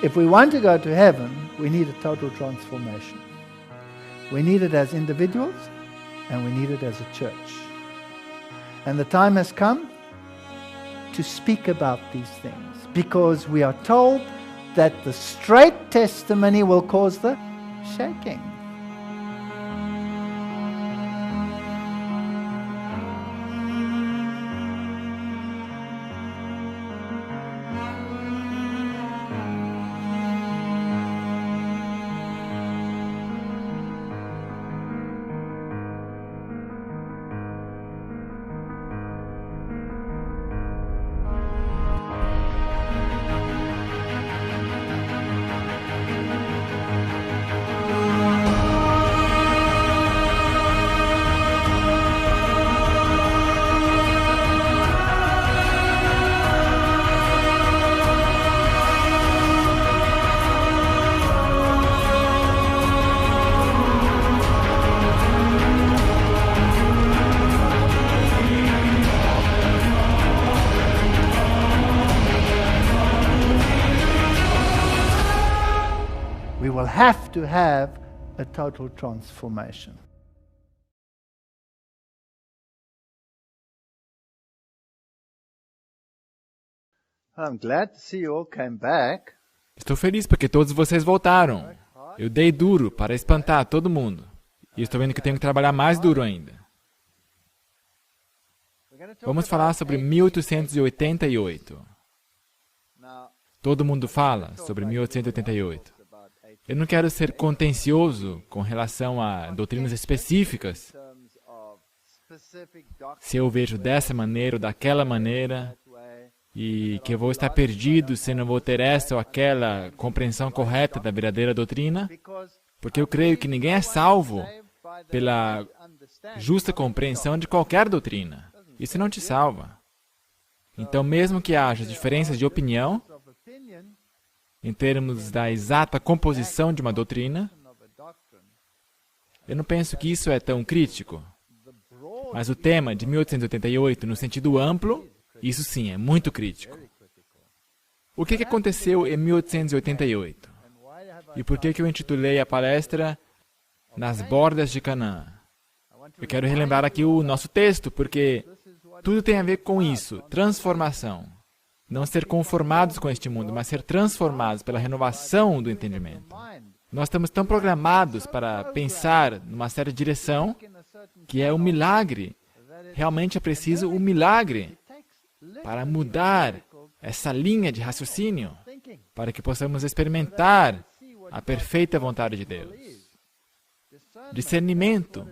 If we want to go to heaven, we need a total transformation. We need it as individuals and we need it as a church. And the time has come to speak about these things because we are told that the straight testimony will cause the shaking. We will have to have a total transformation. I'm glad to see you all came back. Estou feliz porque todos vocês voltaram. Eu dei duro para espantar todo mundo. E estou vendo que tenho que trabalhar mais duro ainda. Vamos falar sobre 1888. Todo mundo fala sobre 1888. Eu não quero ser contencioso com relação a doutrinas específicas. Se eu vejo dessa maneira ou daquela maneira, e que eu vou estar perdido se não vou ter essa ou aquela compreensão correta da verdadeira doutrina, porque eu creio que ninguém é salvo pela justa compreensão de qualquer doutrina. Isso não te salva. Então, mesmo que haja diferenças de opinião, em termos da exata composição de uma doutrina, eu não penso que isso é tão crítico. Mas o tema de 1888, no sentido amplo, isso sim, é muito crítico. O que aconteceu em 1888? E por que eu intitulei a palestra Nas Bordas de Canaã? Eu quero relembrar aqui o nosso texto, porque tudo tem a ver com isso, transformação. Não ser conformados com este mundo, mas ser transformados pela renovação do entendimento. Nós estamos tão programados para pensar numa certa direção, que é um milagre. Realmente é preciso um milagre para mudar essa linha de raciocínio, para que possamos experimentar a perfeita vontade de Deus. Discernimento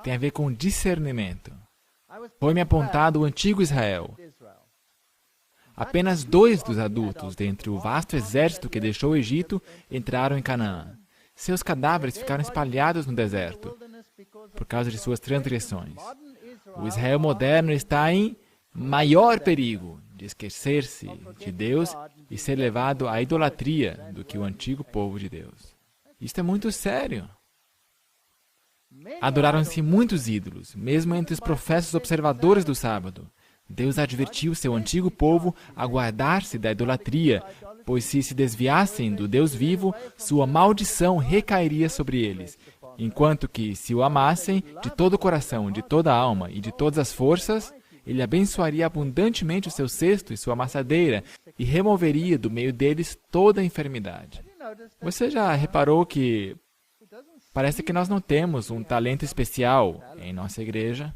tem a ver com discernimento. Foi-me apontado o antigo Israel. Apenas 2 dos adultos, dentre o vasto exército que deixou o Egito, entraram em Canaã. Seus cadáveres ficaram espalhados no deserto, por causa de suas transgressões. O Israel moderno está em maior perigo de esquecer-se de Deus e ser levado à idolatria do que o antigo povo de Deus. Isto é muito sério. Adoraram-se muitos ídolos, mesmo entre os professos observadores do sábado. Deus advertiu seu antigo povo a guardar-se da idolatria, pois se desviassem do Deus vivo, sua maldição recairia sobre eles, enquanto que, se o amassem de todo o coração, de toda a alma e de todas as forças, Ele abençoaria abundantemente o seu cesto e sua amassadeira e removeria do meio deles toda a enfermidade. Você já reparou que parece que nós não temos um talento especial em nossa igreja,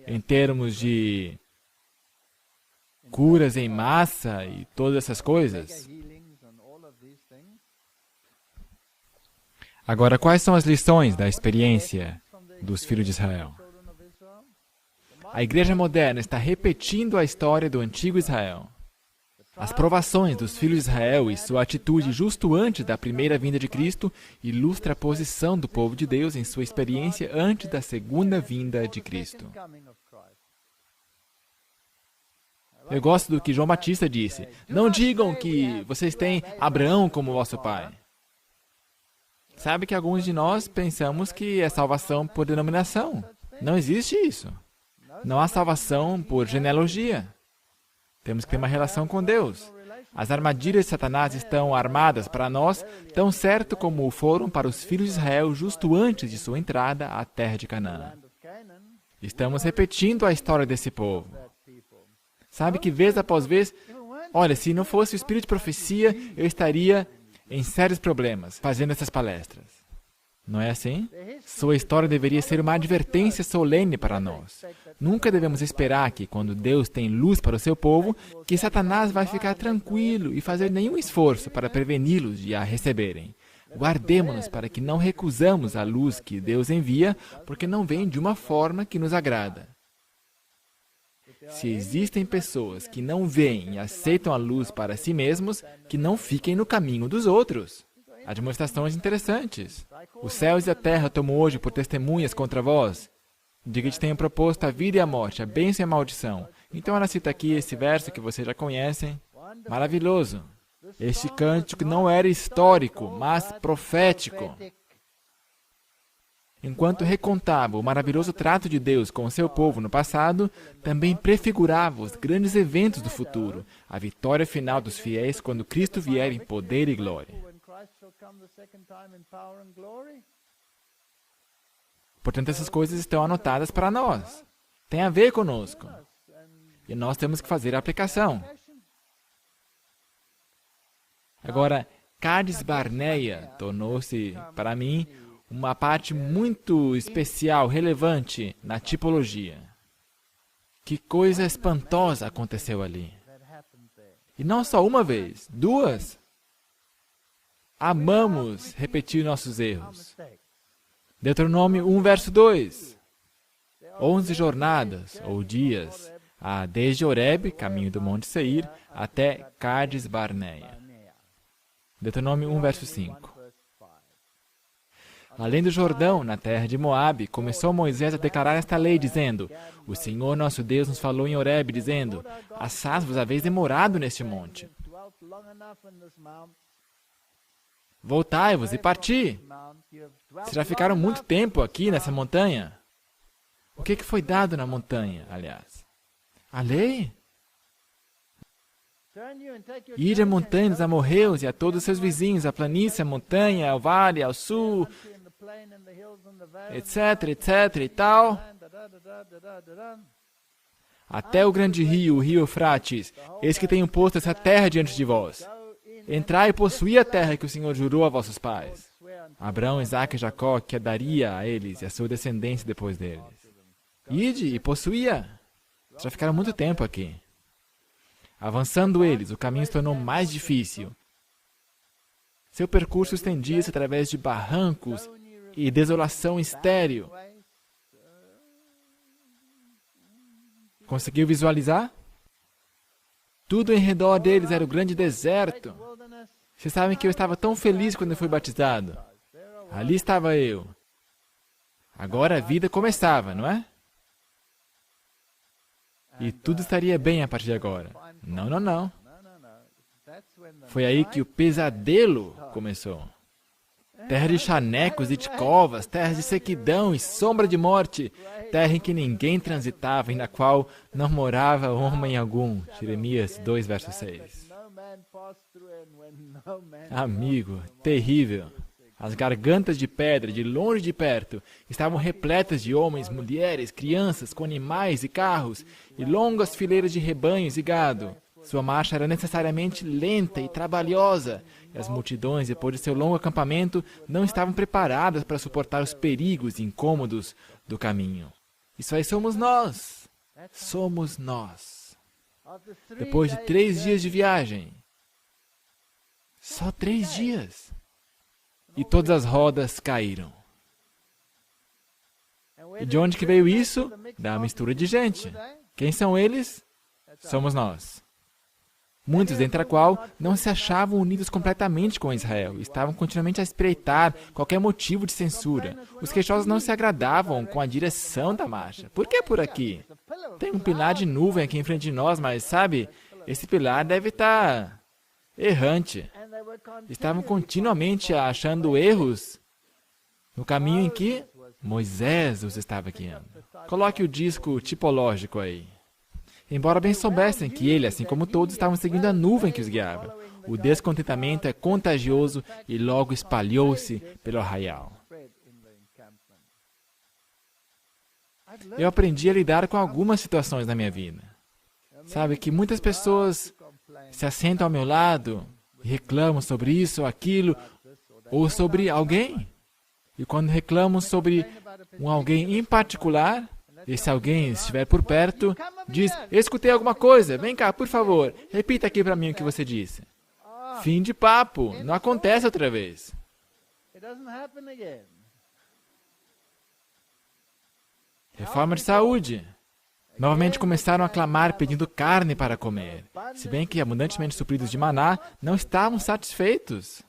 em termos de curas em massa e todas essas coisas? Agora, quais são as lições da experiência dos filhos de Israel? A igreja moderna está repetindo a história do antigo Israel. As provações dos filhos de Israel e sua atitude justo antes da primeira vinda de Cristo ilustra a posição do povo de Deus em sua experiência antes da segunda vinda de Cristo. Eu gosto do que João Batista disse. Não digam que vocês têm Abraão como vosso pai. Sabe que alguns de nós pensamos que é salvação por denominação. Não existe isso. Não há salvação por genealogia. Temos que ter uma relação com Deus. As armadilhas de Satanás estão armadas para nós, tão certo como foram para os filhos de Israel justo antes de sua entrada à terra de Canaã. Estamos repetindo a história desse povo. Sabe que vez após vez, olha, se não fosse o espírito de profecia, eu estaria em sérios problemas fazendo essas palestras. Não é assim? Sua história deveria ser uma advertência solene para nós. Nunca devemos esperar que, quando Deus tem luz para o seu povo, que Satanás vai ficar tranquilo e fazer nenhum esforço para preveni-los de a receberem. Guardemo-nos para que não recusamos a luz que Deus envia, porque não vem de uma forma que nos agrada. Se existem pessoas que não veem e aceitam a luz para si mesmos, que não fiquem no caminho dos outros. Há demonstrações interessantes. Os céus e a terra tomam hoje por testemunhas contra vós, de que te tenho proposto a vida e a morte, a bênção e a maldição. Então ela cita aqui esse verso que vocês já conhecem. Maravilhoso. Este cântico não era histórico, mas profético. Enquanto recontava o maravilhoso trato de Deus com o seu povo no passado, também prefigurava os grandes eventos do futuro, a vitória final dos fiéis quando Cristo vier em poder e glória. Portanto, essas coisas estão anotadas para nós. Tem a ver conosco. E nós temos que fazer a aplicação. Agora, Cades Barneia tornou-se, para mim, uma parte muito especial, relevante na tipologia. Que coisa espantosa aconteceu ali. E não só uma vez, duas. Amamos repetir nossos erros. Deuteronômio 1, verso 2. 11 jornadas, ou dias, desde Horebe, caminho do Monte Seir, até Cades Barneia. Deuteronômio 1, verso 5. Além do Jordão, na terra de Moabe, começou Moisés a declarar esta lei, dizendo: O Senhor nosso Deus nos falou em Horebe, dizendo: Assaz vos haveis demorado neste monte. Voltai-vos e parti. Vocês já ficaram muito tempo aqui nessa montanha. O que foi dado na montanha, aliás? A lei? Ide a montanha dos amorreus e a todos os seus vizinhos, a planície, a montanha, ao vale, ao sul, etc, etc e tal, até o grande rio, o rio Eufrates. Eis que tenho posto essa terra diante de vós. Entrai e possuí a terra que o Senhor jurou a vossos pais, Abraão, Isaque e Jacó, que a daria a eles e a sua descendência depois deles. Ide e possuía. Já ficaram muito tempo aqui. Avançando eles, o caminho se tornou mais difícil. Seu percurso estendia-se através de barrancos e desolação estéril. Conseguiu visualizar? Tudo em redor deles era o grande deserto. Vocês sabem que eu estava tão feliz quando eu fui batizado. Ali estava eu. Agora a vida começava, não é? E tudo estaria bem a partir de agora. Não, não, não. Foi aí que o pesadelo começou. Terra de chanecos e de covas, terra de sequidão e sombra de morte, terra em que ninguém transitava e na qual não morava homem algum. Jeremias 2, verso 6. Amigo, terrível. As gargantas de pedra, de longe e de perto, estavam repletas de homens, mulheres, crianças, com animais e carros, e longas fileiras de rebanhos e gado. Sua marcha era necessariamente lenta e trabalhosa, e as multidões, depois de seu longo acampamento, não estavam preparadas para suportar os perigos e incômodos do caminho. Isso aí somos nós. Somos nós. Depois de 3 dias de viagem, só 3 dias, e todas as rodas caíram. E de onde que veio isso? Da mistura de gente. Quem são eles? Somos nós. Muitos, dentre a qual, não se achavam unidos completamente com Israel, estavam continuamente a espreitar qualquer motivo de censura. Os queixosos não se agradavam com a direção da marcha. Por que por aqui? Tem um pilar de nuvem aqui em frente de nós, mas, sabe, esse pilar deve estar errante. Estavam continuamente achando erros no caminho em que Moisés os estava guiando. Coloque o disco tipológico aí. embora bem soubessem que ele, assim como todos, estavam seguindo a nuvem que os guiava. O descontentamento é contagioso e logo espalhou-se pelo arraial. Eu aprendi a lidar com algumas situações na minha vida. Sabe que muitas pessoas se assentam ao meu lado e reclamam sobre isso ou aquilo, ou sobre alguém. E quando reclamam sobre alguém em particular, e se alguém estiver por perto, diz: eu escutei alguma coisa, vem cá, por favor, repita aqui para mim o que você disse. Fim de papo, não acontece outra vez. Reforma de saúde. Novamente começaram a clamar pedindo carne para comer, se bem que abundantemente supridos de maná, não estavam satisfeitos.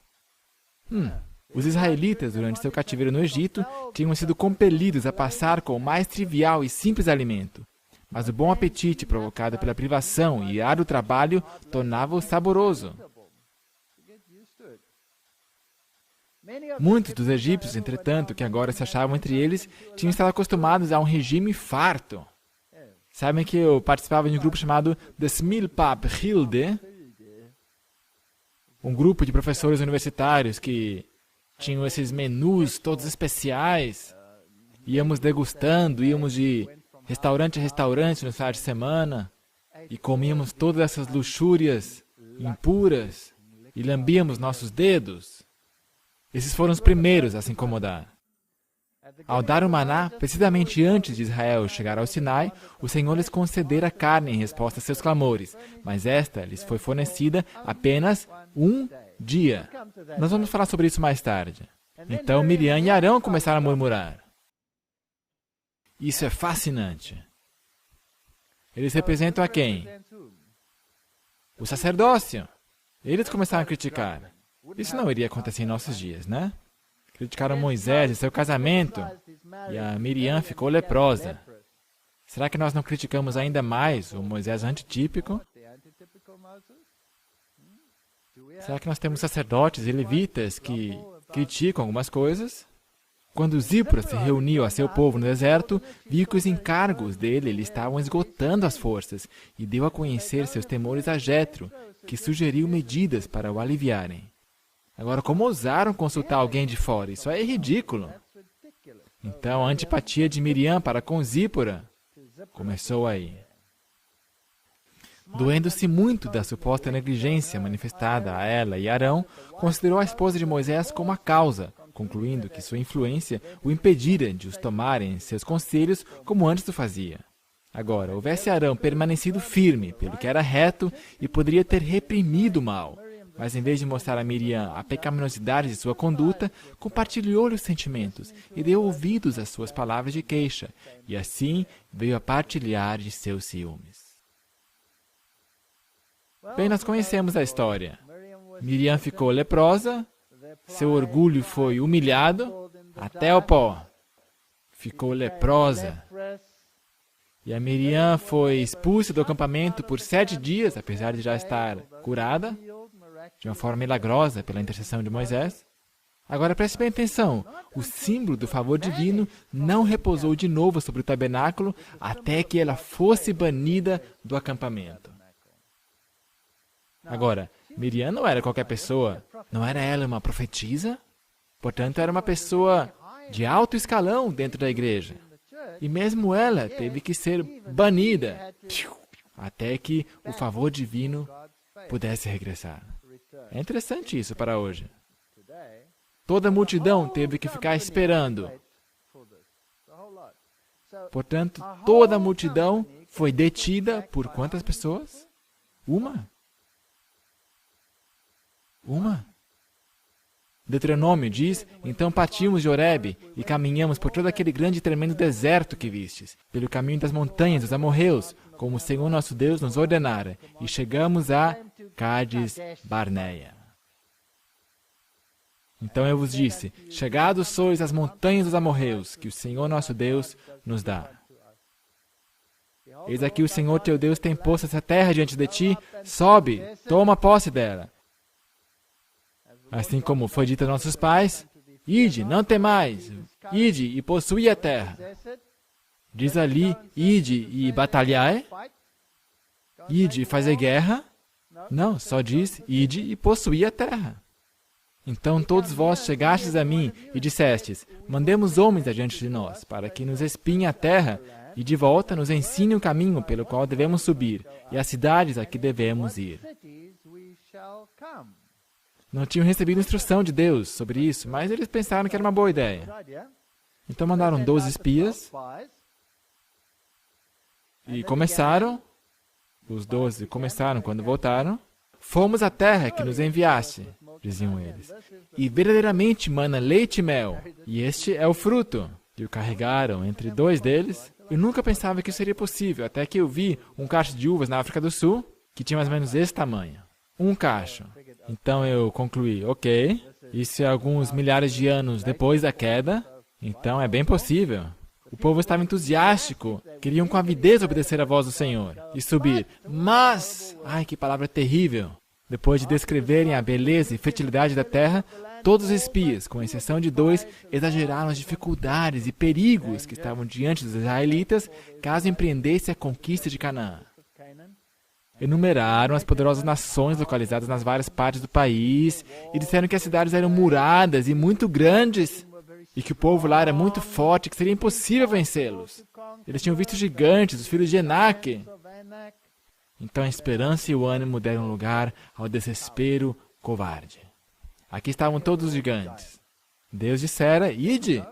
Os israelitas, durante seu cativeiro no Egito, tinham sido compelidos a passar com o mais trivial e simples alimento. Mas o bom apetite provocado pela privação e árduo trabalho tornava-o saboroso. Muitos dos egípcios, entretanto, que agora se achavam entre eles, tinham estado acostumados a um regime farto. Sabem que eu participava de um grupo chamado The Smilpap Hilde, um grupo de professores universitários que tinham esses menus todos especiais. Íamos degustando, íamos de restaurante a restaurante no final de semana e comíamos todas essas luxúrias impuras e lambíamos nossos dedos. Esses foram os primeiros a se incomodar. Ao dar o maná, precisamente antes de Israel chegar ao Sinai, o Senhor lhes concedera carne em resposta a seus clamores, mas esta lhes foi fornecida apenas um dia. Nós vamos falar sobre isso mais tarde. Então Miriam e Arão começaram a murmurar. Isso é fascinante. Eles representam a quem? O sacerdócio. Eles começaram a criticar. Isso não iria acontecer em nossos dias, né? Criticaram Moisés e seu casamento, e a Miriam ficou leprosa. Será que nós não criticamos ainda mais o Moisés antitípico? Será que nós temos sacerdotes e levitas que criticam algumas coisas? Quando Zípora se reuniu a seu povo no deserto, viu que os encargos dele lhe estavam esgotando as forças e deu a conhecer seus temores a Jetro, que sugeriu medidas para o aliviarem. Agora, como ousaram consultar alguém de fora? Isso é ridículo. Então, a antipatia de Miriam para com Zípora começou aí. Doendo-se muito da suposta negligência manifestada a ela e Arão, considerou a esposa de Moisés como a causa, concluindo que sua influência o impedira de os tomarem em seus conselhos como antes o fazia. Agora, houvesse Arão permanecido firme pelo que era reto e poderia ter reprimido o mal, mas em vez de mostrar a Miriam a pecaminosidade de sua conduta, compartilhou-lhe os sentimentos e deu ouvidos às suas palavras de queixa, e assim veio a partilhar de seus ciúmes. Bem, nós conhecemos a história. Miriam ficou leprosa, seu orgulho foi humilhado até o pó. Ficou leprosa. E a Miriam foi expulsa do acampamento por 7 dias, apesar de já estar curada, de uma forma milagrosa pela intercessão de Moisés. Agora preste bem atenção, o símbolo do favor divino não repousou de novo sobre o tabernáculo até que ela fosse banida do acampamento. Agora, Miriam não era qualquer pessoa, não era ela uma profetisa? Portanto, era uma pessoa de alto escalão dentro da igreja. E mesmo ela teve que ser banida até que o favor divino pudesse regressar. É interessante isso para hoje. Toda a multidão teve que ficar esperando. Portanto, toda a multidão foi detida por quantas pessoas? Uma. Deuteronômio diz, então partimos de Horebe e caminhamos por todo aquele grande e tremendo deserto que vistes, pelo caminho das montanhas dos amorreus, como o Senhor nosso Deus nos ordenara, e chegamos a Cádiz Barneia. Então eu vos disse, chegados sois às montanhas dos amorreus, que o Senhor nosso Deus nos dá. Eis aqui o Senhor teu Deus tem posto essa terra diante de ti, sobe, toma posse dela. Assim como foi dito a nossos pais, ide, não temais, ide e possui a terra. Diz ali, ide e batalhai. ide e fazer guerra. Não, só diz, ide e possuí a terra. Então todos vós chegastes a mim e dissestes, mandemos homens adiante de nós, para que nos espiem a terra, e de volta nos ensinem o caminho pelo qual devemos subir, e as cidades a que devemos ir. Não tinham recebido instrução de Deus sobre isso, mas eles pensaram que era uma boa ideia. Então mandaram 12 espias, e começaram, os 12 começaram quando voltaram, fomos à terra que nos enviaste, diziam eles, e verdadeiramente mana leite e mel, e este é o fruto. E o carregaram entre 2 deles. Eu nunca pensava que isso seria possível, até que eu vi um cacho de uvas na África do Sul, que tinha mais ou menos esse tamanho. Um cacho. Então eu concluí, ok, isso é alguns milhares de anos depois da queda, então é bem possível. O povo estava entusiástico, queriam com avidez obedecer à voz do Senhor e subir. Mas, ai que palavra terrível, depois de descreverem a beleza e fertilidade da terra, todos os espias, com exceção de 2, exageraram as dificuldades e perigos que estavam diante dos israelitas caso empreendesse a conquista de Canaã. Enumeraram as poderosas nações localizadas nas várias partes do país e disseram que as cidades eram muradas e muito grandes e que o povo lá era muito forte, que seria impossível vencê-los. Eles tinham visto gigantes, os filhos de Enaque. Então a esperança e o ânimo deram lugar ao desespero covarde. Aqui estavam todos os gigantes. Deus dissera, ide!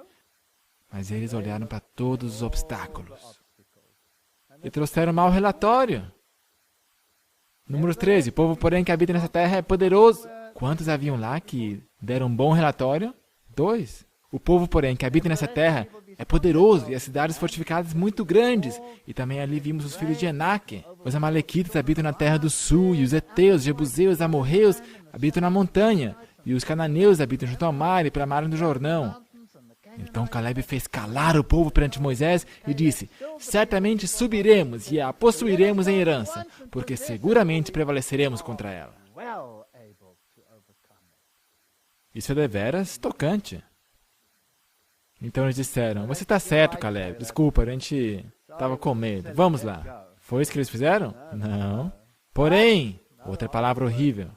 Mas eles olharam para todos os obstáculos e trouxeram mau relatório. Número 13. O povo, porém, que habita nessa terra é poderoso. Quantos haviam lá que deram um bom relatório? 2. O povo, porém, que habita nessa terra é poderoso e as cidades fortificadas muito grandes. E também ali vimos os filhos de Enaque. Os amalequitas habitam na terra do sul, e os heteus, jebuseus, amorreus habitam na montanha, e os cananeus habitam junto ao mar e pela margem do Jordão. Então Caleb fez calar o povo perante Moisés e disse, certamente subiremos e a possuiremos em herança, porque seguramente prevaleceremos contra ela. Isso é deveras tocante. Então eles disseram, você está certo, Caleb, desculpa, a gente estava com medo, vamos lá. Foi isso que eles fizeram? Não. Porém, outra palavra horrível.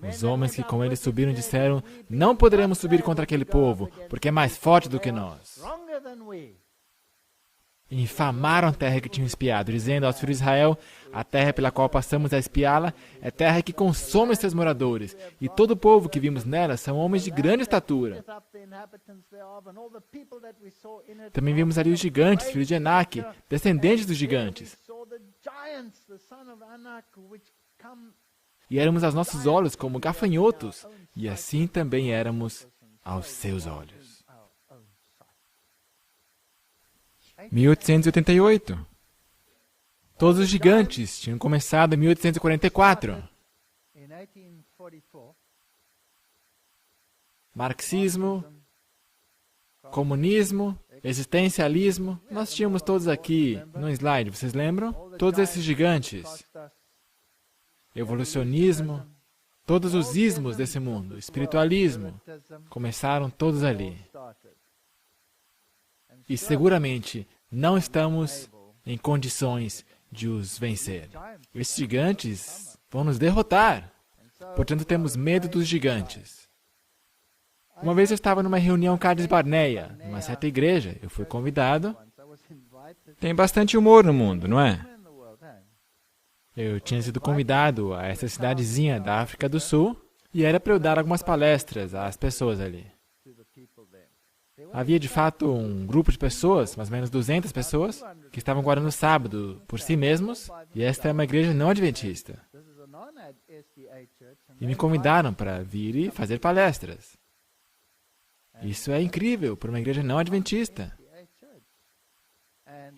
Os homens que com eles subiram disseram, não poderemos subir contra aquele povo, porque é mais forte do que nós. E infamaram a terra que tinham espiado, dizendo aos filhos de Israel, a terra pela qual passamos a espiá-la é terra que consome seus moradores, e todo o povo que vimos nela são homens de grande estatura. Também vimos ali os gigantes, filhos de Enaque, descendentes dos gigantes. E éramos aos nossos olhos como gafanhotos, e assim também éramos aos seus olhos. 1888. Todos os gigantes tinham começado em 1844. Marxismo, comunismo, existencialismo, nós tínhamos todos aqui no slide, vocês lembram? Todos esses gigantes. Evolucionismo, todos os ismos desse mundo, espiritualismo, começaram todos ali. E seguramente não estamos em condições de os vencer. Esses gigantes vão nos derrotar. Portanto, temos medo dos gigantes. Uma vez eu estava numa reunião Cades Barneia, numa certa igreja. Eu fui convidado. Tem bastante humor no mundo, não é? Eu tinha sido convidado a essa cidadezinha da África do Sul e era para eu dar algumas palestras às pessoas ali. Havia, de fato, um grupo de pessoas, mais ou menos 200 pessoas, que estavam guardando o sábado por si mesmos, e esta é uma igreja não adventista. E me convidaram para vir e fazer palestras. Isso é incrível para uma igreja não adventista.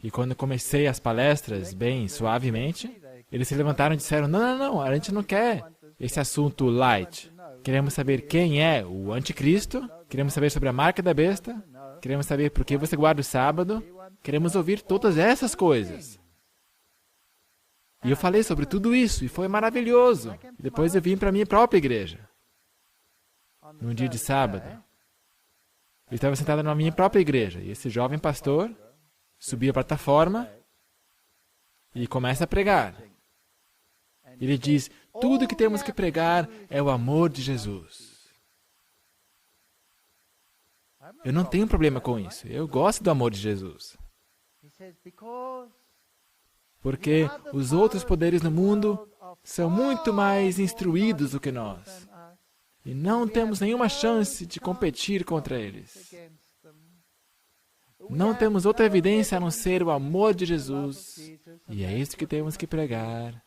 E quando comecei as palestras, bem suavemente, eles se levantaram e disseram, não, a gente não quer esse assunto light. Queremos saber quem é o anticristo, queremos saber sobre a marca da besta, queremos saber por que você guarda o sábado, queremos ouvir todas essas coisas. E eu falei sobre tudo isso, e foi maravilhoso. E depois eu vim para a minha própria igreja. Num dia de sábado. Eu estava sentado na minha própria igreja, e esse jovem pastor subia a plataforma e começa a pregar. Ele diz, tudo que temos que pregar é o amor de Jesus. Eu não tenho problema com isso. Eu gosto do amor de Jesus. Porque os outros poderes no mundo são muito mais instruídos do que nós. E não temos nenhuma chance de competir contra eles. Não temos outra evidência a não ser o amor de Jesus. E é isso que temos que pregar.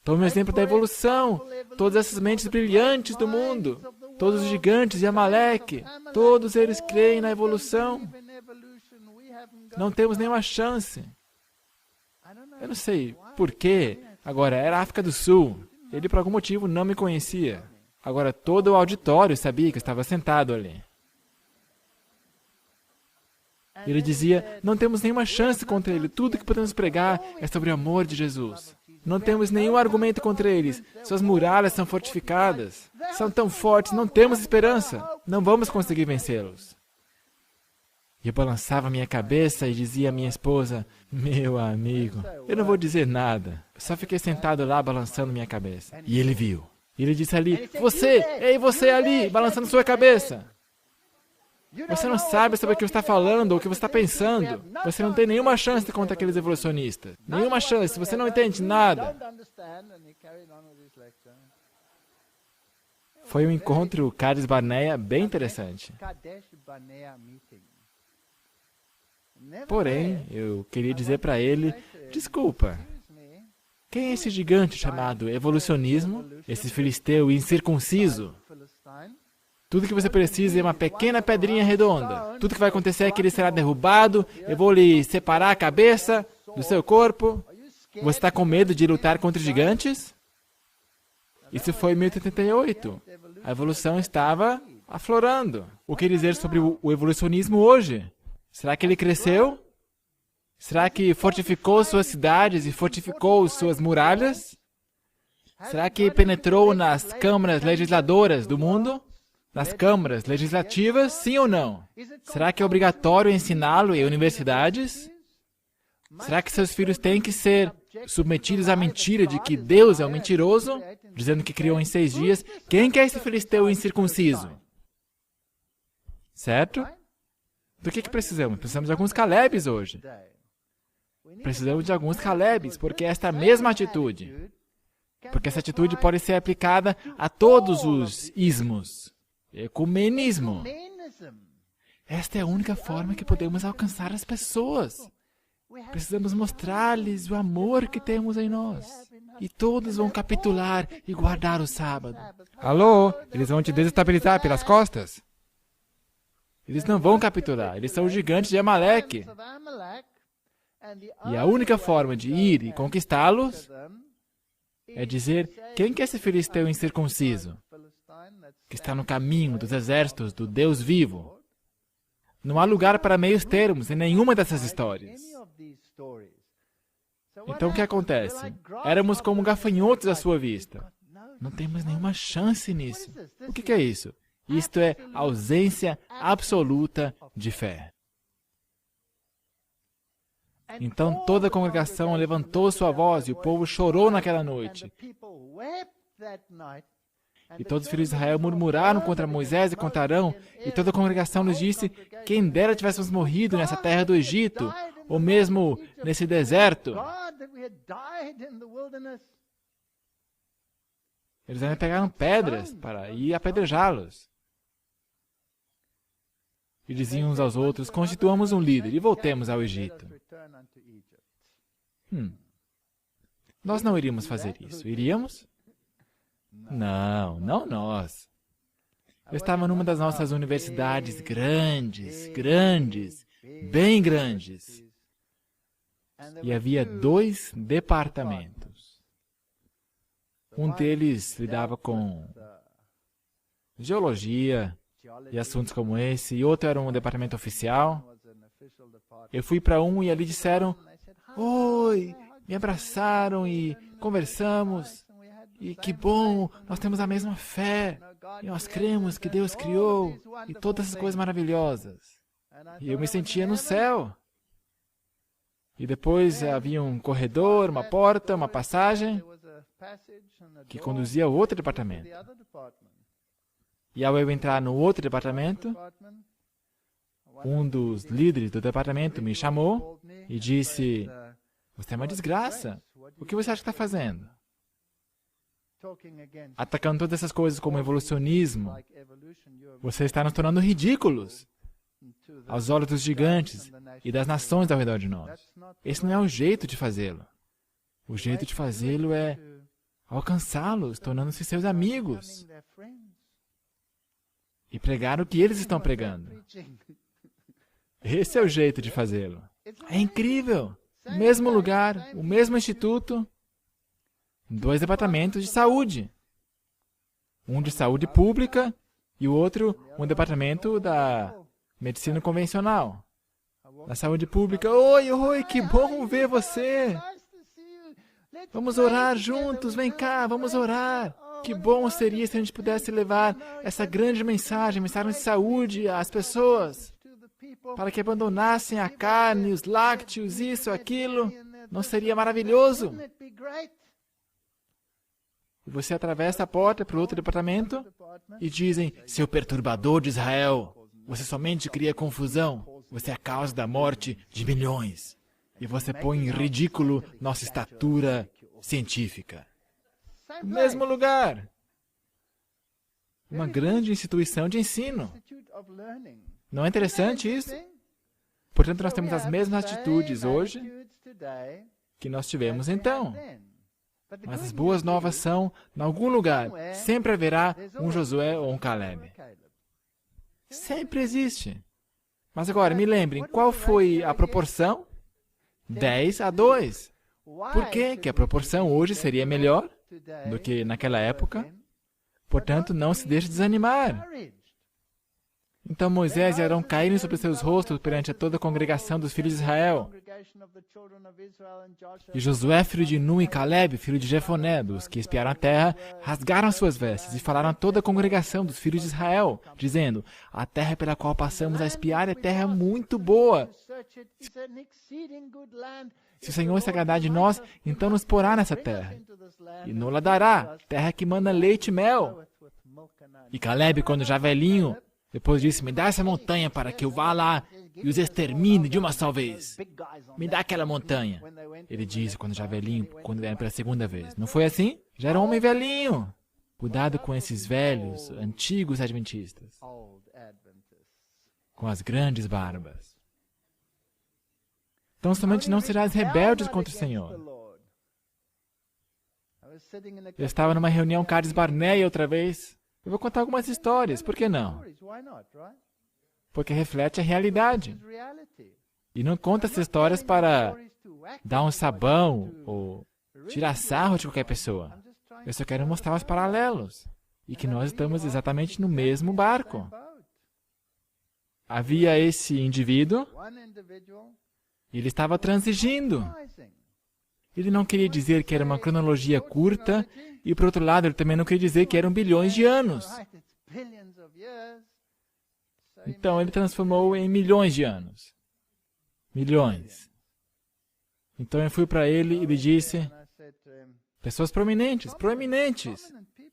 Tome o exemplo da evolução. Todas essas mentes brilhantes do mundo, todos os gigantes de Amaleque, todos eles creem na evolução. Não temos nenhuma chance. Eu não sei por quê. Agora, era a África do Sul. Ele, por algum motivo, não me conhecia. Agora, todo o auditório sabia que eu estava sentado ali. Ele dizia, não temos nenhuma chance contra ele. Tudo que podemos pregar é sobre o amor de Jesus. Não temos nenhum argumento contra eles. Suas muralhas são fortificadas. São tão fortes, não temos esperança. Não vamos conseguir vencê-los. E eu balançava minha cabeça e dizia à minha esposa, meu amigo, eu não vou dizer nada. Eu só fiquei sentado lá balançando minha cabeça. E ele viu. E ele disse ali, ei você ali, balançando sua cabeça. Você não sabe sobre o que você está falando ou o que você está pensando. Você não tem nenhuma chance contra aqueles evolucionistas. Nenhuma chance, você não entende nada. Foi um encontro Kadesh Barnea bem interessante. Porém, eu queria dizer para ele, desculpa, quem é esse gigante chamado evolucionismo, esse filisteu incircunciso? Tudo que você precisa é uma pequena pedrinha redonda. Tudo que vai acontecer é que ele será derrubado, eu vou lhe separar a cabeça do seu corpo. Você está com medo de lutar contra os gigantes? Isso foi em 1088. A evolução estava aflorando. O que dizer sobre o evolucionismo hoje? Será que ele cresceu? Será que fortificou suas cidades e fortificou suas muralhas? Será que penetrou nas câmaras legisladoras do mundo? Nas câmaras legislativas, sim ou não? Será que é obrigatório ensiná-lo em universidades? Será que seus filhos têm que ser submetidos à mentira de que Deus é um mentiroso, dizendo que criou em 6 dias? Quem que é esse filisteu incircunciso? Certo? Do que precisamos? Precisamos de alguns Calebes hoje. Precisamos de alguns Calebes, porque esta mesma atitude, porque essa atitude pode ser aplicada a todos os ismos. Ecumenismo. Esta é a única forma que podemos alcançar as pessoas. Precisamos mostrar-lhes o amor que temos em nós. E todos vão capitular e guardar o sábado. Alô? Eles vão te desestabilizar pelas costas? Eles não vão capitular. Eles são os gigantes de Amaleque. E a única forma de ir e conquistá-los é dizer, quem que é esse filisteu incircunciso? Que está no caminho dos exércitos do Deus vivo. Não há lugar para meios termos em nenhuma dessas histórias. Então o que acontece? Éramos como gafanhotos à sua vista. Não temos nenhuma chance nisso. O que é isso? Isto é ausência absoluta de fé. Então toda a congregação levantou sua voz e o povo chorou naquela noite. E todos os filhos de Israel murmuraram contra Moisés e contra Arão, e toda a congregação lhes disse, quem dera tivéssemos morrido nessa terra do Egito, ou mesmo nesse deserto. Eles ainda pegaram pedras para ir apedrejá-los. E diziam uns aos outros, constituamos um líder e voltemos ao Egito. Nós não iríamos fazer isso, iríamos? Não, não nós. Eu estava numa das nossas universidades grandes, bem grandes. E havia 2 departamentos. Um deles lidava com geologia e assuntos como esse, e outro era um departamento oficial. Eu fui para um e ali disseram, oi, me abraçaram e conversamos. E que bom, nós temos a mesma fé. E nós cremos que Deus criou e todas essas coisas maravilhosas. E eu me sentia no céu. E depois havia um corredor, uma porta, uma passagem que conduzia a outro departamento. E ao eu entrar no outro departamento, um dos líderes do departamento me chamou e disse: "Você é uma desgraça. O que você acha que está fazendo? Atacando todas essas coisas como evolucionismo. Você está nos tornando ridículos aos olhos dos gigantes e das nações ao redor de nós. Esse não é o jeito de fazê-lo. O jeito de fazê-lo é alcançá-los, tornando-se seus amigos e pregar o que eles estão pregando. Esse é o jeito de fazê-lo. É incrível! Mesmo lugar, o mesmo instituto, 2 departamentos de saúde. Um de saúde pública e o outro um departamento da medicina convencional. Na saúde pública, oi, que bom ver você! Vamos orar juntos, vem cá, vamos orar! Que bom seria se a gente pudesse levar essa grande mensagem de saúde às pessoas, para que abandonassem a carne, os lácteos, isso, aquilo. Não seria maravilhoso? E você atravessa a porta para o outro departamento e dizem: seu perturbador de Israel, você somente cria confusão, você é a causa da morte de milhões. E você põe em ridículo nossa estatura científica. No mesmo lugar. Uma grande instituição de ensino. Não é interessante isso? Portanto, nós temos as mesmas atitudes hoje que nós tivemos então. Mas as boas novas são, em algum lugar, sempre haverá um Josué ou um Caleb. Sempre existe. Mas agora, me lembrem, qual foi a proporção? 10-2. Por que a proporção hoje seria melhor do que naquela época? Portanto, não se deixe desanimar. Então Moisés e Arão caíram sobre seus rostos perante toda a congregação dos filhos de Israel. E Josué, filho de Nun, e Caleb, filho de Jefoné, dos que espiaram a terra, rasgaram suas vestes e falaram a toda a congregação dos filhos de Israel, dizendo: a terra pela qual passamos a espiar é terra muito boa. Se o Senhor se agradar de nós, então nos porá nessa terra, e nos dará, terra que manda leite e mel. E Caleb, quando já velhinho, depois disse: me dá essa montanha para que eu vá lá e os extermine de uma só vez. Me dá aquela montanha. Ele disse, quando já velhinho, quando vieram pela segunda vez. Não foi assim? Já era um homem velhinho. Cuidado com esses velhos, antigos adventistas, com as grandes barbas. Então somente não serás rebeldes contra o Senhor. Eu estava numa reunião Cades Barneia outra vez. Eu vou contar algumas histórias, por que não? Porque reflete a realidade. E não conta essas histórias para dar um sabão ou tirar sarro de qualquer pessoa. Eu só quero mostrar os paralelos. E que nós estamos exatamente no mesmo barco. Havia esse indivíduo, e ele estava transigindo. Ele não queria dizer que era uma cronologia curta, e por outro lado, ele também não queria dizer que eram bilhões de anos. Então, ele transformou em milhões de anos. Milhões. Então, eu fui para ele e lhe disse: pessoas proeminentes.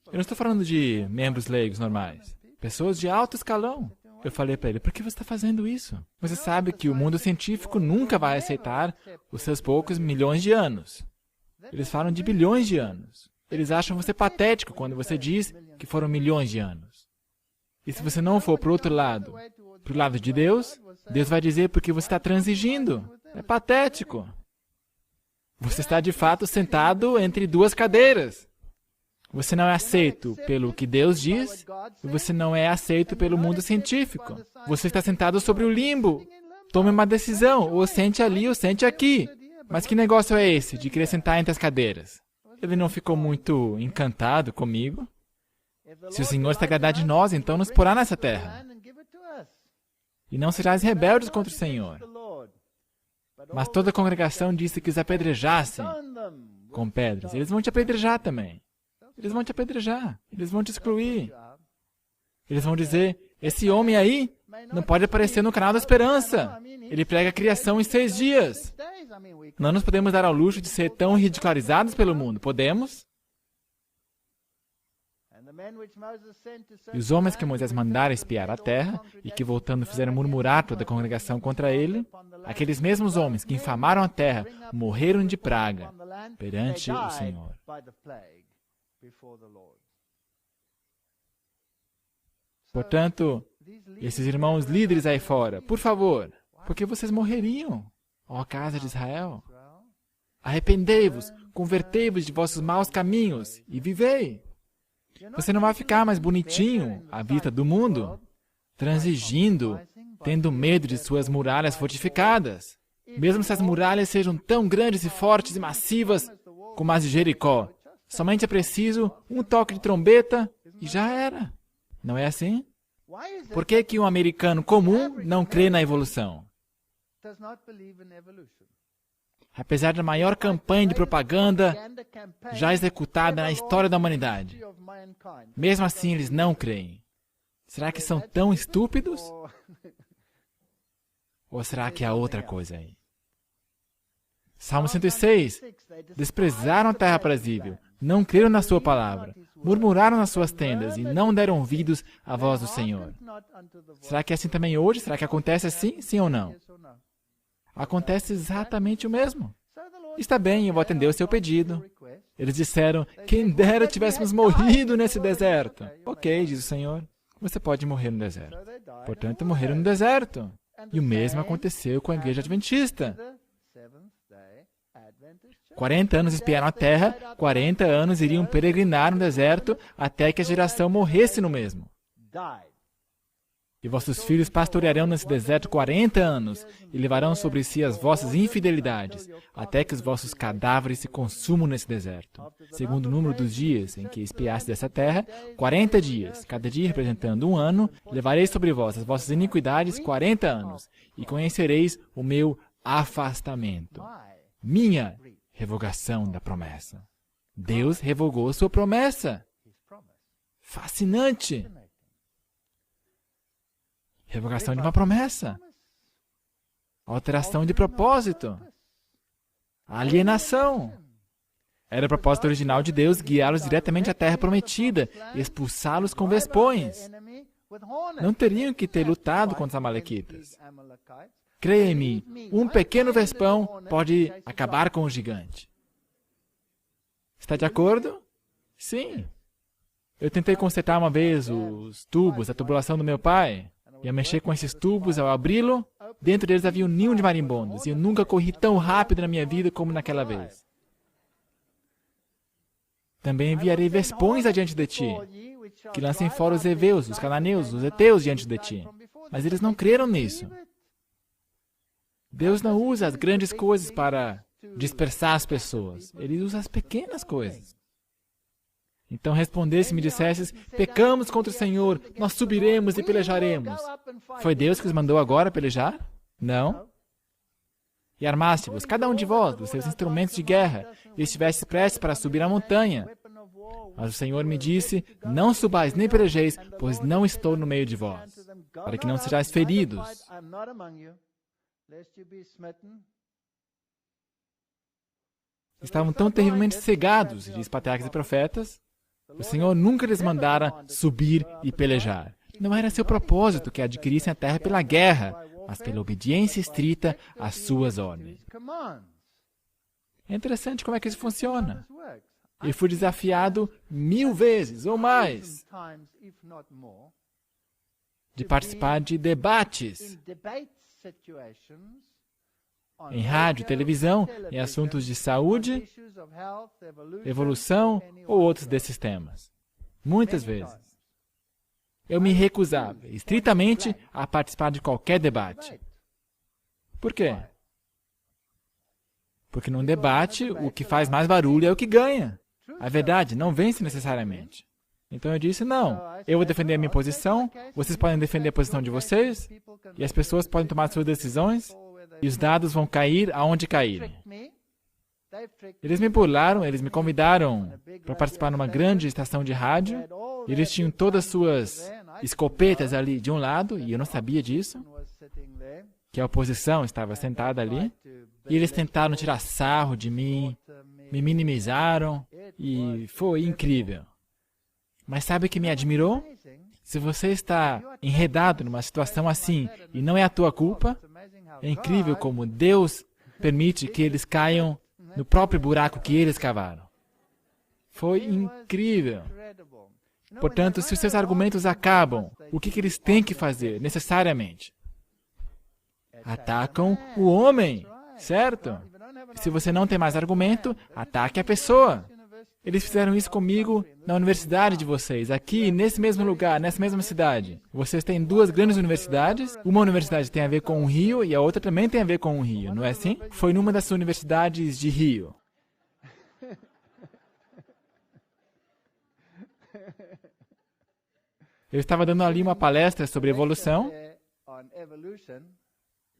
Eu não estou falando de membros leigos normais. Pessoas de alto escalão. Eu falei para ele: por que você está fazendo isso? Você sabe que o mundo científico nunca vai aceitar os seus poucos milhões de anos. Eles falam de bilhões de anos. Eles acham você patético quando você diz que foram milhões de anos. E se você não for para o outro lado, para o lado de Deus, Deus vai dizer porque você está transigindo. É patético. Você está de fato sentado entre duas cadeiras. Você não é aceito pelo que Deus diz, e você não é aceito pelo mundo científico. Você está sentado sobre o limbo. Tome uma decisão, ou sente ali ou sente aqui. Mas que negócio é esse de querer sentar entre as cadeiras? Ele não ficou muito encantado comigo. Se o Senhor se agradar de nós, então nos porá nessa terra. E não serás rebeldes contra o Senhor. Mas toda a congregação disse que os apedrejassem com pedras. Eles vão te apedrejar também. Eles vão te apedrejar. Eles vão te excluir. Eles vão dizer: esse homem aí não pode aparecer no canal da Esperança. Ele prega a criação em 6 dias. Não nos podemos dar ao luxo de ser tão ridicularizados pelo mundo. Podemos? E os homens que Moisés mandara espiar a terra, e que voltando fizeram murmurar toda a congregação contra ele, aqueles mesmos homens que infamaram a terra, morreram de praga perante o Senhor. Portanto, esses irmãos líderes aí fora, por favor, porque vocês morreriam, ó casa de Israel. Arrependei-vos, convertei-vos de vossos maus caminhos e vivei. Você não vai ficar mais bonitinho à vista do mundo, transigindo, tendo medo de suas muralhas fortificadas. Mesmo se as muralhas sejam tão grandes e fortes e massivas como as de Jericó, somente é preciso um toque de trombeta e já era. Não é assim? Por que que um americano comum não crê na evolução? Apesar da maior campanha de propaganda já executada na história da humanidade, mesmo assim eles não creem. Será que são tão estúpidos? Ou será que há outra coisa aí? Salmo 106. Desprezaram a terra aprazível, não creram na sua palavra, murmuraram nas suas tendas e não deram ouvidos à voz do Senhor. Será que é assim também hoje? Será que acontece assim? Sim ou não? Acontece exatamente o mesmo. Está bem, eu vou atender o seu pedido. Eles disseram, quem dera tivéssemos morrido nesse deserto. Ok, diz o Senhor, você pode morrer no deserto. Portanto, morreram no deserto. E o mesmo aconteceu com a igreja adventista. 40 anos espiaram a terra, 40 anos iriam peregrinar no deserto até que a geração morresse no mesmo. E vossos filhos pastorearão nesse deserto 40 anos e levarão sobre si as vossas infidelidades, até que os vossos cadáveres se consumam nesse deserto. Segundo o número dos dias em que espiaste dessa terra, 40 dias, cada dia representando um ano, levarei sobre vós as vossas iniquidades 40 anos, e conhecereis o meu afastamento. Minha revogação da promessa. Deus revogou sua promessa. Fascinante! Revogação de uma promessa. Alteração de propósito. Alienação. Era o propósito original de Deus guiá-los diretamente à terra prometida e expulsá-los com vespões. Não teriam que ter lutado contra os amalequitas. Creia em mim, um pequeno vespão pode acabar com o gigante. Está de acordo? Sim. Eu tentei consertar uma vez os tubos da tubulação do meu pai. E ao mexer com esses tubos, ao abri-lo, dentro deles havia um ninho de marimbondos. E eu nunca corri tão rápido na minha vida como naquela vez. Também enviarei vespões adiante de ti, que lancem fora os heveus, os cananeus, os heteus diante de ti. Mas eles não creram nisso. Deus não usa as grandes coisas para dispersar as pessoas. Ele usa as pequenas coisas. Então respondesse e me dissesses, pecamos contra o Senhor, nós subiremos e pelejaremos. Foi Deus que os mandou agora pelejar? Não. E armaste-vos, cada um de vós, dos seus instrumentos de guerra, e estivesse prestes para subir a montanha. Mas o Senhor me disse, não subais nem pelejeis, pois não estou no meio de vós, para que não sejais feridos. Estavam tão terrivelmente cegados, diz Patriarcas e Profetas. O Senhor nunca lhes mandara subir e pelejar. Não era seu propósito que adquirissem a terra pela guerra, mas pela obediência estrita às suas ordens. É interessante como é que isso funciona. Eu fui desafiado 1000 vezes ou mais de participar de debates em rádio, televisão, em assuntos de saúde, evolução ou outros desses temas. Muitas vezes. Eu me recusava estritamente a participar de qualquer debate. Por quê? Porque num debate, o que faz mais barulho é o que ganha. A verdade não vence necessariamente. Então eu disse, não, eu vou defender a minha posição, vocês podem defender a posição de vocês, e as pessoas podem tomar suas decisões, e os dados vão cair aonde caírem. Eles me burlaram, eles me convidaram para participar numa grande estação de rádio. Eles tinham todas as suas escopetas ali de um lado, e eu não sabia disso, que a oposição estava sentada ali. E eles tentaram tirar sarro de mim, me minimizaram, e foi incrível. Mas sabe o que me admirou? Se você está enredado numa situação assim e não é a tua culpa, é incrível como Deus permite que eles caiam no próprio buraco que eles cavaram. Foi incrível. Portanto, se os seus argumentos acabam, o que eles têm que fazer, necessariamente? Atacam o homem, certo? Se você não tem mais argumento, ataque a pessoa. Eles fizeram isso comigo na universidade de vocês, aqui, nesse mesmo lugar, nessa mesma cidade. Vocês têm duas grandes universidades. Uma universidade tem a ver com o Rio e a outra também tem a ver com o Rio, não é assim? Foi numa das universidades de Rio. Eu estava dando ali uma palestra sobre evolução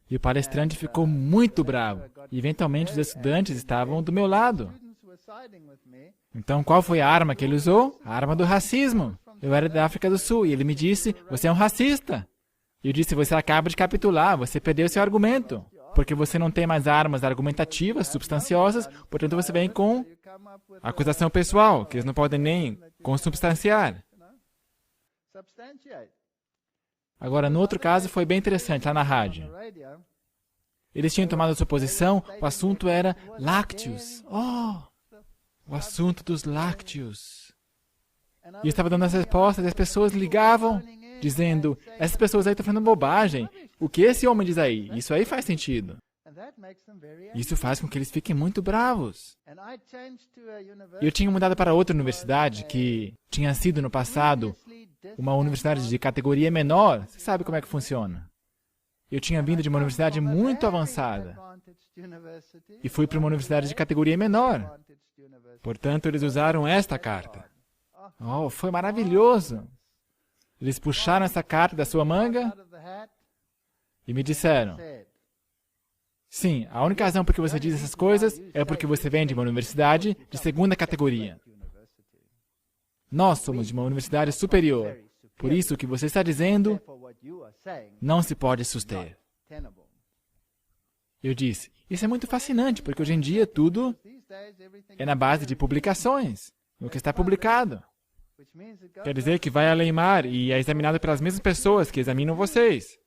e o palestrante ficou muito bravo. E, eventualmente, os estudantes estavam do meu lado. Então, qual foi a arma que ele usou? A arma do racismo. Eu era da África do Sul e ele me disse, você é um racista. E eu disse, você acaba de capitular, você perdeu seu argumento. Porque você não tem mais armas argumentativas, substanciosas, portanto você vem com acusação pessoal, que eles não podem nem consubstanciar. Agora, no outro caso, foi bem interessante, lá na rádio. Eles tinham tomado a sua posição, o assunto era lácteos. O assunto dos lácteos. E eu estava dando as respostas e as pessoas ligavam, dizendo, essas pessoas aí estão falando bobagem. O que esse homem diz aí? Isso aí faz sentido. Isso faz com que eles fiquem muito bravos. Eu tinha mudado para outra universidade, que tinha sido no passado uma universidade de categoria menor. Você sabe como é que funciona. Eu tinha vindo de uma universidade muito avançada e fui para uma universidade de categoria menor. Portanto, eles usaram esta carta. Foi maravilhoso. Eles puxaram essa carta da sua manga e me disseram, sim, a única razão por que você diz essas coisas é porque você vem de uma universidade de segunda categoria. Nós somos de uma universidade superior. Por isso, o que você está dizendo não se pode suster. Eu disse, isso é muito fascinante, porque hoje em dia tudo é na base de publicações, o que está publicado. Quer dizer que vai além mar e é examinado pelas mesmas pessoas que examinam vocês.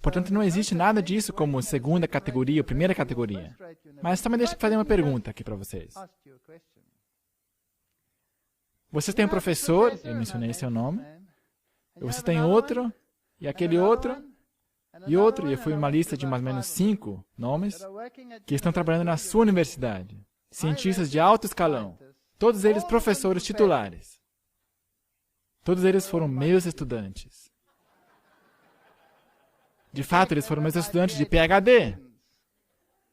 Portanto, não existe nada disso como segunda categoria ou primeira categoria. Mas só me deixa fazer uma pergunta aqui para vocês. Vocês têm um professor, eu mencionei seu nome, e você tem outro, e aquele outro, e outro, e eu fui uma lista de mais ou menos 5 nomes que estão trabalhando na sua universidade. Cientistas de alto escalão. Todos eles professores titulares. Todos eles foram meus estudantes. De fato, eles foram meus estudantes de PhD.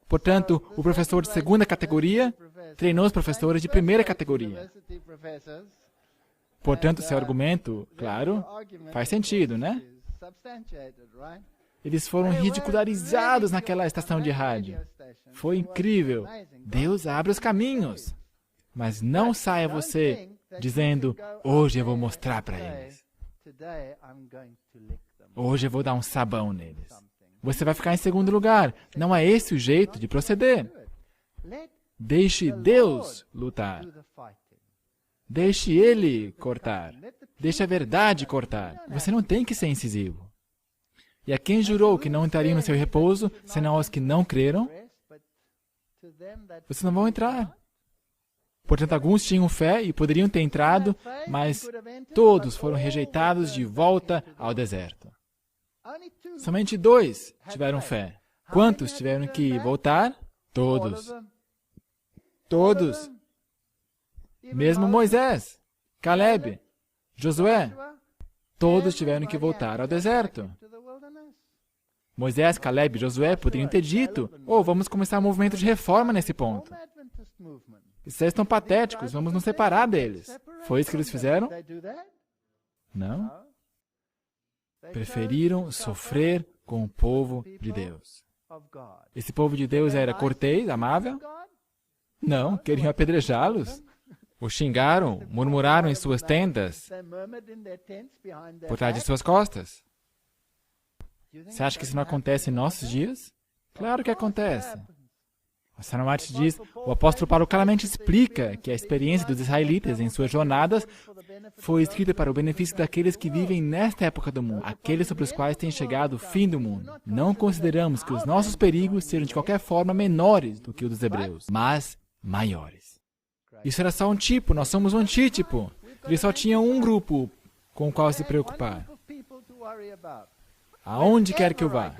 Portanto, o professor de segunda categoria treinou os professores de primeira categoria. Portanto, seu argumento, claro, faz sentido, né? Eles foram ridicularizados naquela estação de rádio. Foi incrível. Deus abre os caminhos. Mas não saia você dizendo, hoje eu vou mostrar para eles. Hoje eu vou dar um sabão neles. Você vai ficar em segundo lugar. Não é esse o jeito de proceder. Deixe Deus lutar. Deixe Ele cortar. Deixe a verdade cortar. Você não tem que ser incisivo. E a quem jurou que não entrariam no seu repouso, senão aos que não creram, vocês não vão entrar. Portanto, alguns tinham fé e poderiam ter entrado, mas todos foram rejeitados de volta ao deserto. Somente 2 tiveram fé. Quantos tiveram que voltar? Todos. Todos. Mesmo Moisés, Caleb, Josué, todos tiveram que voltar ao deserto. Moisés, Caleb e Josué poderiam ter dito, vamos começar um movimento de reforma nesse ponto. Vocês estão patéticos, vamos nos separar deles. Foi isso que eles fizeram? Não. Preferiram sofrer com o povo de Deus. Esse povo de Deus era cortês, amável? Não, queriam apedrejá-los. Os xingaram, murmuraram em suas tendas, por trás de suas costas. Você acha que isso não acontece em nossos dias? Claro que acontece. A Sarah White diz, o apóstolo Paulo claramente explica que a experiência dos israelitas em suas jornadas foi escrita para o benefício daqueles que vivem nesta época do mundo, aqueles sobre os quais tem chegado o fim do mundo. Não consideramos que os nossos perigos sejam de qualquer forma menores do que o dos hebreus, mas maiores. Isso era só um tipo, nós somos um antítipo. Ele só tinha um grupo com o qual se preocupar. Aonde quer que eu vá?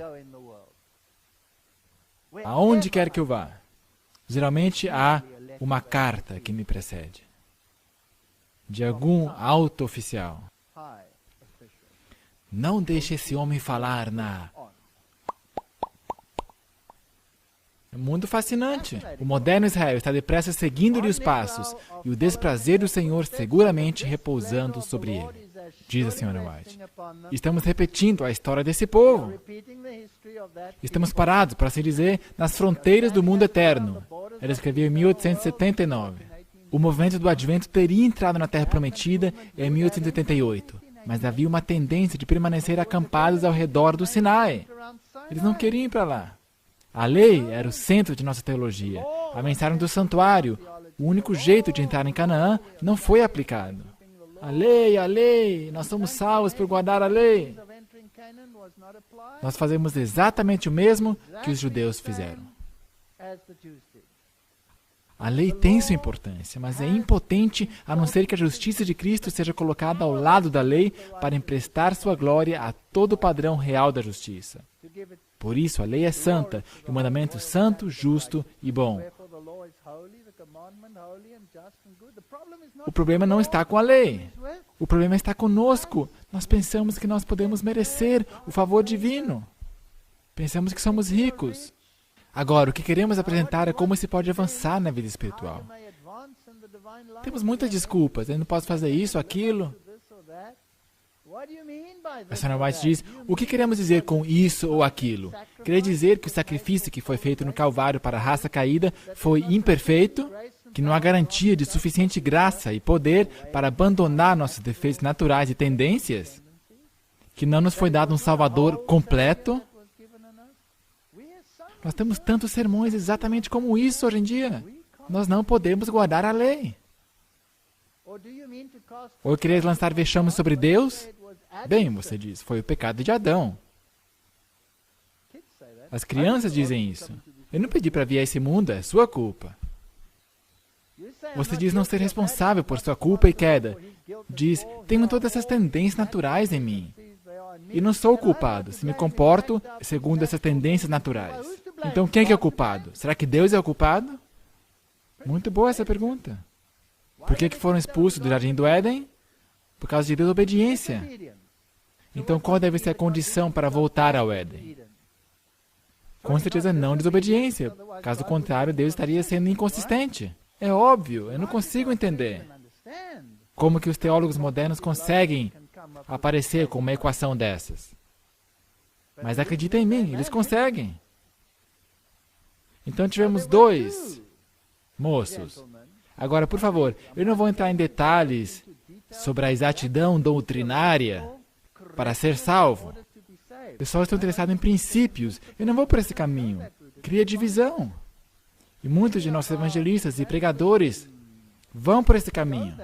Aonde quer que eu vá? Geralmente há uma carta que me precede, de algum alto oficial. Não deixe esse homem falar na... É um mundo fascinante. O moderno Israel está depressa seguindo-lhe os passos e o desprazer do Senhor seguramente repousando sobre ele, diz a Sra. White. Estamos repetindo a história desse povo. Estamos parados, por assim dizer, nas fronteiras do mundo eterno. Ela escreveu em 1879. O movimento do Advento teria entrado na Terra Prometida em 1888, mas havia uma tendência de permanecer acampados ao redor do Sinai. Eles não queriam ir para lá. A lei era o centro de nossa teologia. A mensagem do santuário, o único jeito de entrar em Canaã, não foi aplicado. A lei, nós somos salvos por guardar a lei. Nós fazemos exatamente o mesmo que os judeus fizeram. A lei tem sua importância, mas é impotente a não ser que a justiça de Cristo seja colocada ao lado da lei para emprestar sua glória a todo o padrão real da justiça. Por isso, a lei é santa, e o mandamento santo, justo e bom. O problema não está com a lei. O problema está conosco. Nós pensamos que nós podemos merecer o favor divino. Pensamos que somos ricos. Agora, o que queremos apresentar é como se pode avançar na vida espiritual. Temos muitas desculpas. Eu não posso fazer isso, aquilo. A Sra. White diz, o que queremos dizer com isso ou aquilo? Quer dizer que o sacrifício que foi feito no Calvário para a raça caída foi imperfeito? Que não há garantia de suficiente graça e poder para abandonar nossos defeitos naturais e tendências? Que não nos foi dado um Salvador completo? Nós temos tantos sermões exatamente como isso hoje em dia. Nós não podemos guardar a lei. Ou querer lançar vexame sobre Deus? Bem, você diz, foi o pecado de Adão. As crianças dizem isso. Eu não pedi para vir a esse mundo, é sua culpa. Você diz não ser responsável por sua culpa e queda. Diz, tenho todas essas tendências naturais em mim. E não sou o culpado, se me comporto segundo essas tendências naturais. Então quem é que é o culpado? Será que Deus é o culpado? Muito boa essa pergunta. Por que foram expulsos do Jardim do Éden? Por causa de desobediência. Então qual deve ser a condição para voltar ao Éden? Com certeza não desobediência. Caso contrário, Deus estaria sendo inconsistente. É óbvio, eu não consigo entender. Como que os teólogos modernos conseguem aparecer com uma equação dessas? Mas acredita em mim, eles conseguem. Então tivemos dois moços. Agora, por favor, eu não vou entrar em detalhes sobre a exatidão doutrinária para ser salvo. Eu só estou interessado em princípios. Eu não vou por esse caminho. Cria divisão. E muitos de nossos evangelistas e pregadores vão por esse caminho.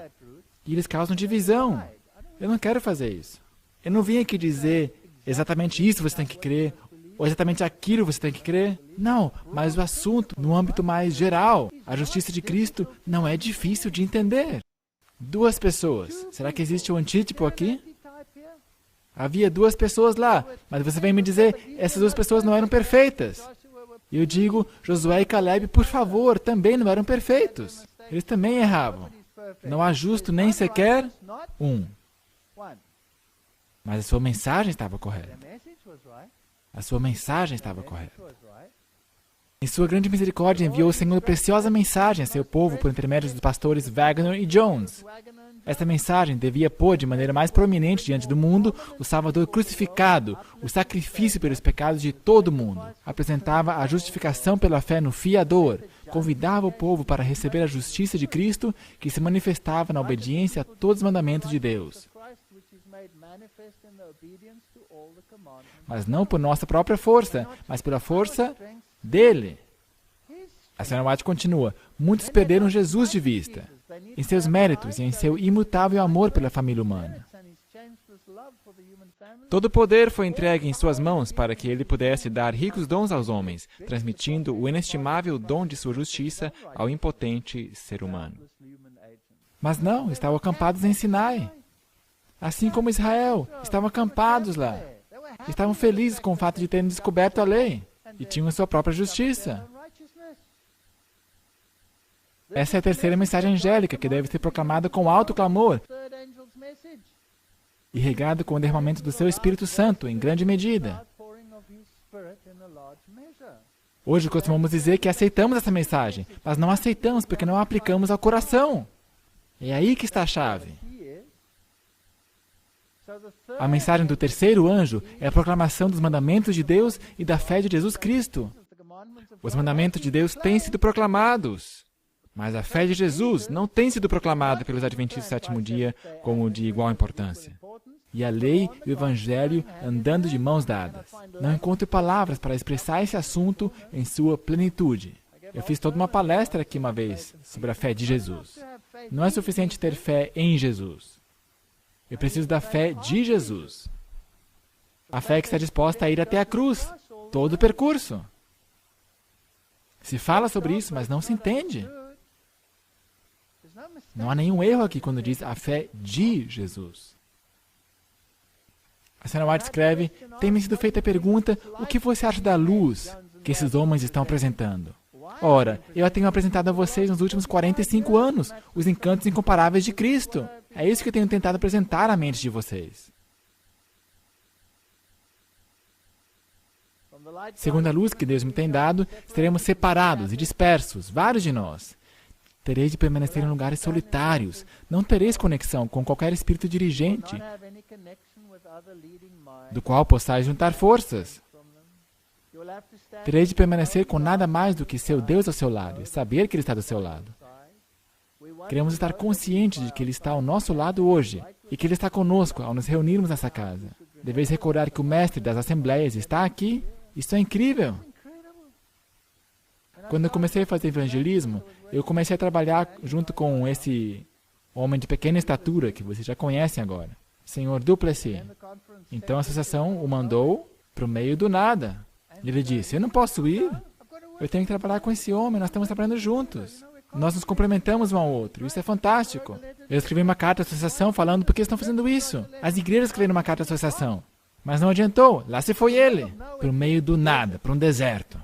E eles causam divisão. Eu não quero fazer isso. Eu não vim aqui dizer exatamente isso você tem que crer, ou exatamente aquilo você tem que crer. Não, mas o assunto, no âmbito mais geral, a justiça de Cristo não é difícil de entender. Duas pessoas. Será que existe um antítipo aqui? Havia duas pessoas lá, mas você vem me dizer, essas duas pessoas não eram perfeitas. E eu digo, Josué e Caleb, por favor, também não eram perfeitos. Eles também erravam. Não há justo nem sequer um. Mas a sua mensagem estava correta. A sua mensagem estava correta. Em sua grande misericórdia, enviou o Senhor preciosa mensagem a seu povo por intermédio dos pastores Wagner e Jones. Esta mensagem devia pôr de maneira mais prominente diante do mundo o Salvador crucificado, o sacrifício pelos pecados de todo o mundo. Apresentava a justificação pela fé no fiador, convidava o povo para receber a justiça de Cristo, que se manifestava na obediência a todos os mandamentos de Deus. Mas não por nossa própria força, mas pela força dele. A senhora White continua: muitos perderam Jesus de vista, em seus méritos e em seu imutável amor pela família humana. Todo o poder foi entregue em suas mãos para que ele pudesse dar ricos dons aos homens, transmitindo o inestimável dom de sua justiça ao impotente ser humano. Mas não, estavam acampados em Sinai. Assim como Israel, estavam acampados lá. Estavam felizes com o fato de terem descoberto a lei e tinham a sua própria justiça. Essa é a terceira mensagem angélica que deve ser proclamada com alto clamor e regado com o derramamento do seu Espírito Santo, em grande medida. Hoje costumamos dizer que aceitamos essa mensagem, mas não aceitamos porque não a aplicamos ao coração. É aí que está a chave. A mensagem do terceiro anjo é a proclamação dos mandamentos de Deus e da fé de Jesus Cristo. Os mandamentos de Deus têm sido proclamados, mas a fé de Jesus não tem sido proclamada pelos adventistas do sétimo dia como de igual importância. E a lei e o evangelho andando de mãos dadas. Não encontro palavras para expressar esse assunto em sua plenitude. Eu fiz toda uma palestra aqui uma vez sobre a fé de Jesus. Não é suficiente ter fé em Jesus. Eu preciso da fé de Jesus. A fé que está disposta a ir até a cruz, todo o percurso. Se fala sobre isso, mas não se entende. Não há nenhum erro aqui quando diz a fé de Jesus. A senhora White escreve: tem-me sido feita a pergunta, o que você acha da luz que esses homens estão apresentando? Ora, eu a tenho apresentado a vocês nos últimos 45 anos, os encantos incomparáveis de Cristo. É isso que eu tenho tentado apresentar à mente de vocês. Segundo a luz que Deus me tem dado, seremos separados e dispersos, vários de nós. Tereis de permanecer em lugares solitários. Não tereis conexão com qualquer espírito dirigente, do qual possais juntar forças. Tereis de permanecer com nada mais do que seu Deus ao seu lado, e saber que Ele está do seu lado. Queremos estar conscientes de que Ele está ao nosso lado hoje, e que Ele está conosco ao nos reunirmos nessa casa. Deveis recordar que o mestre das assembleias está aqui. Isso é incrível. Quando eu comecei a fazer evangelismo, eu comecei a trabalhar junto com esse homem de pequena estatura, que vocês já conhecem agora, Senhor Duplessis. Então a associação o mandou para o meio do nada. Ele disse: eu não posso ir, eu tenho que trabalhar com esse homem, nós estamos trabalhando juntos. Nós nos complementamos um ao outro, isso é fantástico. Eu escrevi uma carta à associação falando por que estão fazendo isso. As igrejas escreveram uma carta à associação, mas não adiantou, lá se foi ele, para o meio do nada, para um deserto.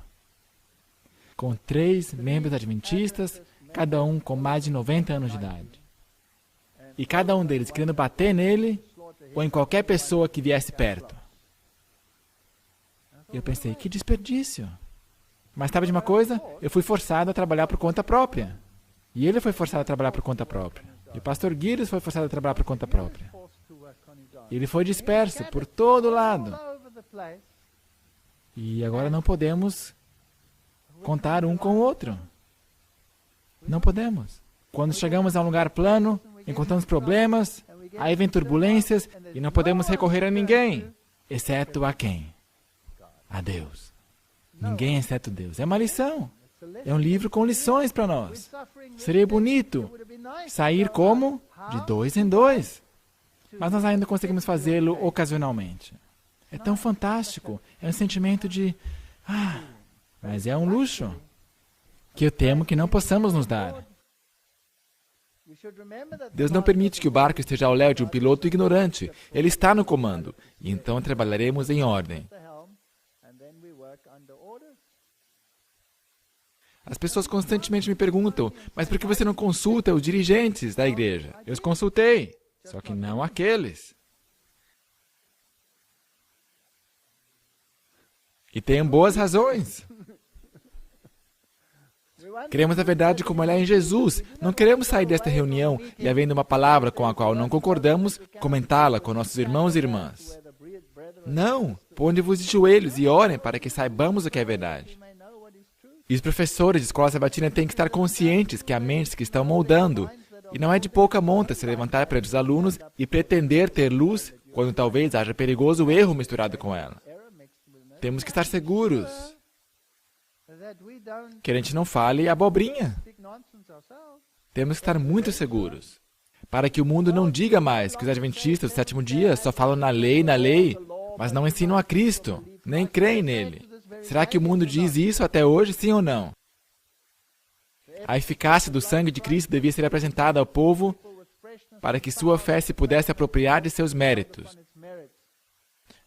Com 3 membros adventistas, cada um com mais de 90 anos de idade. E cada um deles querendo bater nele ou em qualquer pessoa que viesse perto. Eu pensei, que desperdício. Mas sabe de uma coisa? Eu fui forçado a trabalhar por conta própria. E ele foi forçado a trabalhar por conta própria. E o pastor Guiris foi forçado a trabalhar por conta própria. Ele foi disperso por todo lado. E agora não podemos contar um com o outro. Não podemos. Quando chegamos a um lugar plano, encontramos problemas, aí vem turbulências e não podemos recorrer a ninguém, exceto a quem? A Deus. Ninguém exceto Deus. É uma lição. É um livro com lições para nós. Seria bonito sair como? De 2 em 2. Mas nós ainda conseguimos fazê-lo ocasionalmente. É tão fantástico. É um sentimento de... mas é um luxo que eu temo que não possamos nos dar. Deus não permite que o barco esteja ao léu de um piloto ignorante. Ele está no comando. E então trabalharemos em ordem. As pessoas constantemente me perguntam, mas por que você não consulta os dirigentes da igreja? Eu os consultei, só que não aqueles. E tenho boas razões. Queremos a verdade como ela é em Jesus. Não queremos sair desta reunião e, havendo uma palavra com a qual não concordamos, comentá-la com nossos irmãos e irmãs. Não, ponde-vos de joelhos e orem para que saibamos o que é verdade. E os professores de escola sabatina têm que estar conscientes que há mentes que estão moldando. E não é de pouca monta se levantar perante os alunos e pretender ter luz quando talvez haja perigoso erro misturado com ela. Temos que estar seguros que a gente não fale abobrinha. Temos que estar muito seguros, para que o mundo não diga mais que os adventistas do sétimo dia só falam na lei, mas não ensinam a Cristo, nem creem nele. Será que o mundo diz isso até hoje, sim ou não? A eficácia do sangue de Cristo devia ser apresentada ao povo para que sua fé se pudesse apropriar de seus méritos.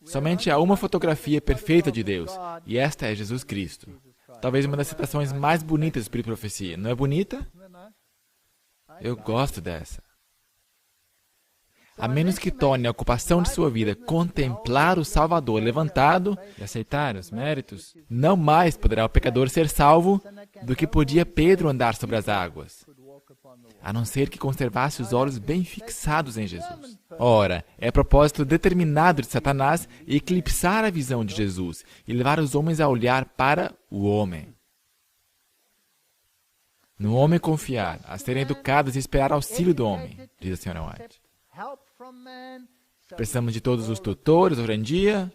Somente há uma fotografia perfeita de Deus, e esta é Jesus Cristo. Talvez uma das citações mais bonitas da Espírito e Profecia. Não é bonita? Eu gosto dessa. A menos que torne a ocupação de sua vida contemplar o Salvador levantado e aceitar os méritos, não mais poderá o pecador ser salvo do que podia Pedro andar sobre as águas, a não ser que conservasse os olhos bem fixados em Jesus. Ora, é propósito determinado de Satanás eclipsar a visão de Jesus e levar os homens a olhar para o homem. No homem confiar, a serem educados e esperar auxílio do homem, diz a senhora White. Precisamos de todos os tutores hoje em dia,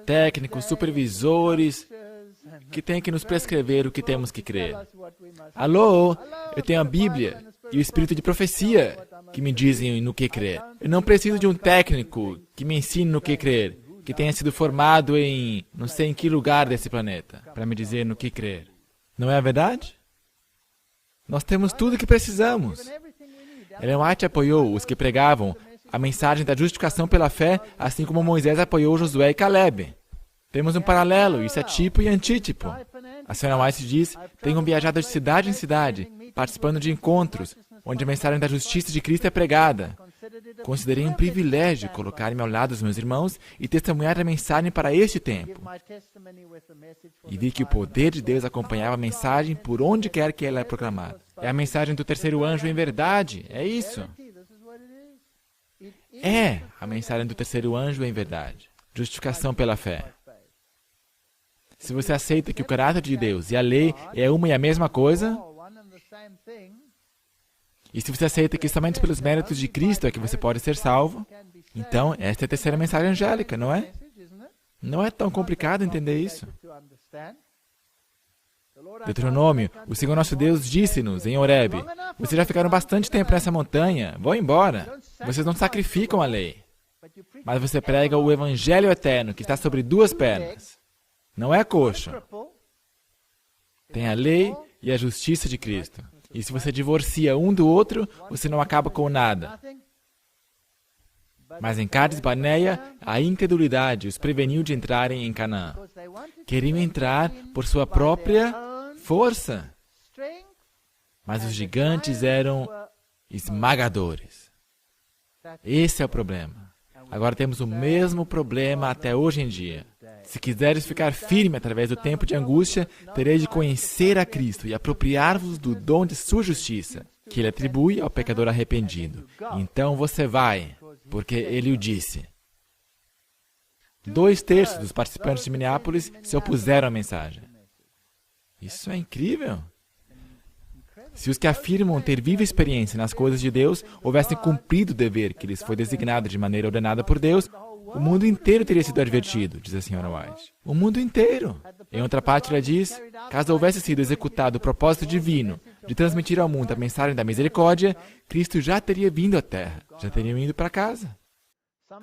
técnicos, supervisores, que têm que nos prescrever o que temos que crer. Alô, eu tenho a Bíblia e o Espírito de Profecia que me dizem no que crer. Eu não preciso de um técnico que me ensine no que crer, que tenha sido formado em não sei em que lugar desse planeta, para me dizer no que crer. Não é a verdade? Nós temos tudo o que precisamos. Ellen White apoiou os que pregavam a mensagem da justificação pela fé, assim como Moisés apoiou Josué e Caleb. Temos um paralelo, isso é tipo e antítipo. A senhora White diz, tenho viajado de cidade em cidade, participando de encontros, onde a mensagem da justiça de Cristo é pregada. Considerei um privilégio colocar-me ao lado dos meus irmãos e testemunhar a mensagem para este tempo. E vi que o poder de Deus acompanhava a mensagem por onde quer que ela é proclamada. É a mensagem do terceiro anjo em verdade, é isso. É a mensagem do terceiro anjo em verdade. Justificação pela fé. Se você aceita que o caráter de Deus e a lei é uma e a mesma coisa, e se você aceita que somente pelos méritos de Cristo é que você pode ser salvo, então esta é a terceira mensagem angélica, não é? Não é tão complicado entender isso. Deuteronômio, o Senhor nosso Deus disse-nos em Horebe, vocês já ficaram bastante tempo nessa montanha, vão embora. Vocês não sacrificam a lei, mas você prega o Evangelho eterno que está sobre duas pernas. Não é coxo. Tem a lei e a justiça de Cristo. E se você divorcia um do outro, você não acaba com nada. Mas em Cades Barneia, a incredulidade os preveniu de entrarem em Canaã. Queriam entrar por sua própria força. Mas os gigantes eram esmagadores. Esse é o problema. Agora temos o mesmo problema até hoje em dia. Se quiseres ficar firme através do tempo de angústia, tereis de conhecer a Cristo e apropriar-vos do dom de sua justiça, que Ele atribui ao pecador arrependido. Então você vai, porque Ele o disse. 2/3 dos participantes de Minneapolis se opuseram à mensagem. Isso é incrível. Se os que afirmam ter viva experiência nas coisas de Deus houvessem cumprido o dever que lhes foi designado de maneira ordenada por Deus, o mundo inteiro teria sido advertido, diz a senhora White. O mundo inteiro. Em outra parte, ela diz, caso houvesse sido executado o propósito divino de transmitir ao mundo a mensagem da misericórdia, Cristo já teria vindo à Terra, já teriam ido para casa.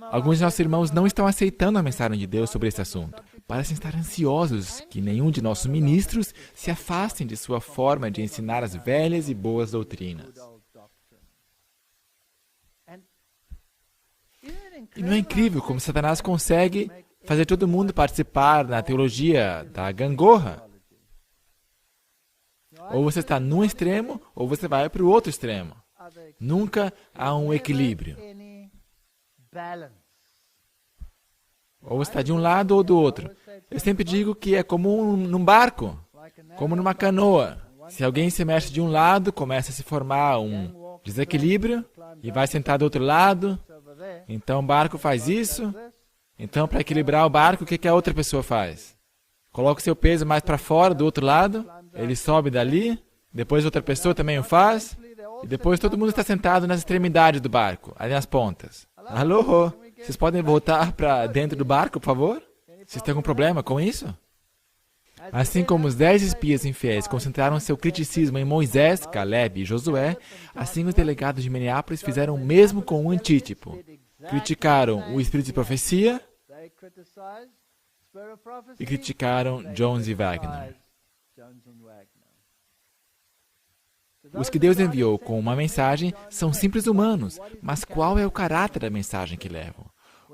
Alguns de nossos irmãos não estão aceitando a mensagem de Deus sobre esse assunto. Parecem estar ansiosos que nenhum de nossos ministros se afastem de sua forma de ensinar as velhas e boas doutrinas. E não é incrível como Satanás consegue fazer todo mundo participar na teologia da gangorra? Ou você está num extremo, ou você vai para o outro extremo. Nunca há um equilíbrio. Ou você está de um lado ou do outro. Eu sempre digo que é como num barco, como numa canoa. Se alguém se mexe de um lado, começa a se formar um desequilíbrio e vai sentar do outro lado. Então o barco faz isso. Então, para equilibrar o barco, o que a outra pessoa faz? Coloca o seu peso mais para fora, do outro lado. Ele sobe dali. Depois outra pessoa também o faz. E depois todo mundo está sentado nas extremidades do barco, ali nas pontas. Alô? Vocês podem voltar para dentro do barco, por favor? Vocês têm algum problema com isso? Assim como os 10 espias infiéis concentraram seu criticismo em Moisés, Caleb e Josué, assim os delegados de Minneapolis fizeram o mesmo com o Antítipo. Criticaram o espírito de profecia e criticaram Jones e Wagner. Os que Deus enviou com uma mensagem são simples humanos, mas qual é o caráter da mensagem que levam?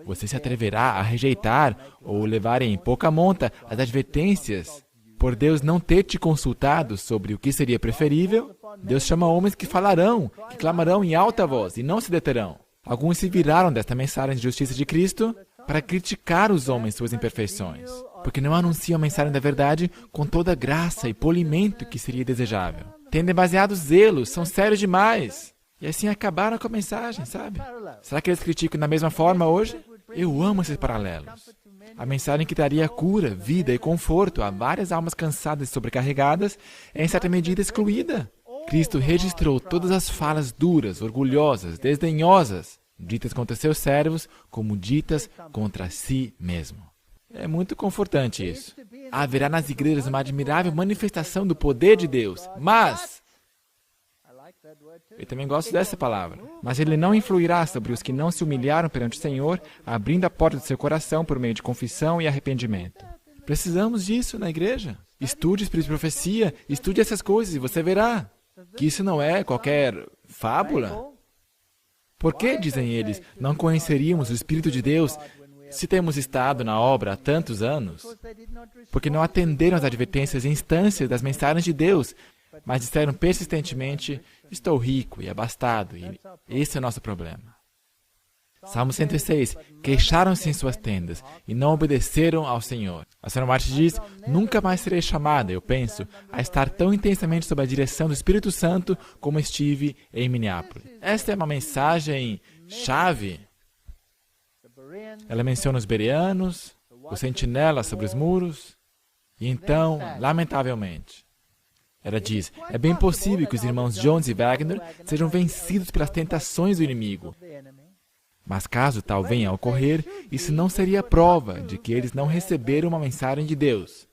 Você se atreverá a rejeitar ou levar em pouca monta as advertências por Deus não ter te consultado sobre o que seria preferível? Deus chama homens que falarão, que clamarão em alta voz e não se deterão. Alguns se viraram desta mensagem de justiça de Cristo para criticar os homens e suas imperfeições, porque não anunciam a mensagem da verdade com toda a graça e polimento que seria desejável. Têm demasiado zelo, são sérios demais. E assim acabaram com a mensagem, sabe? Será que eles criticam da mesma forma hoje? Eu amo esses paralelos. A mensagem que traria cura, vida e conforto a várias almas cansadas e sobrecarregadas é em certa medida excluída. Cristo registrou todas as falas duras, orgulhosas, desdenhosas, ditas contra seus servos, como ditas contra si mesmo. É muito confortante isso. Haverá nas igrejas uma admirável manifestação do poder de Deus, mas... Eu também gosto dessa palavra. Mas ele não influirá sobre os que não se humilharam perante o Senhor, abrindo a porta do seu coração por meio de confissão e arrependimento. Precisamos disso na igreja. Estude espírito de profecia, estude essas coisas e você verá que isso não é qualquer fábula. Por que, dizem eles, não conheceríamos o Espírito de Deus se temos estado na obra há tantos anos? Porque não atenderam às advertências e instâncias das mensagens de Deus, mas disseram persistentemente, estou rico e abastado, e esse é o nosso problema. Salmo 106, queixaram-se em suas tendas e não obedeceram ao Senhor. A Sra. Martin diz, nunca mais serei chamada, eu penso, a estar tão intensamente sob a direção do Espírito Santo como estive em Minneapolis. Esta é uma mensagem chave. Ela menciona os bereanos, os sentinelas sobre os muros, e então, lamentavelmente, ela diz, é bem possível que os irmãos Jones e Wagner sejam vencidos pelas tentações do inimigo. Mas caso tal venha a ocorrer, isso não seria prova de que eles não receberam uma mensagem de Deus.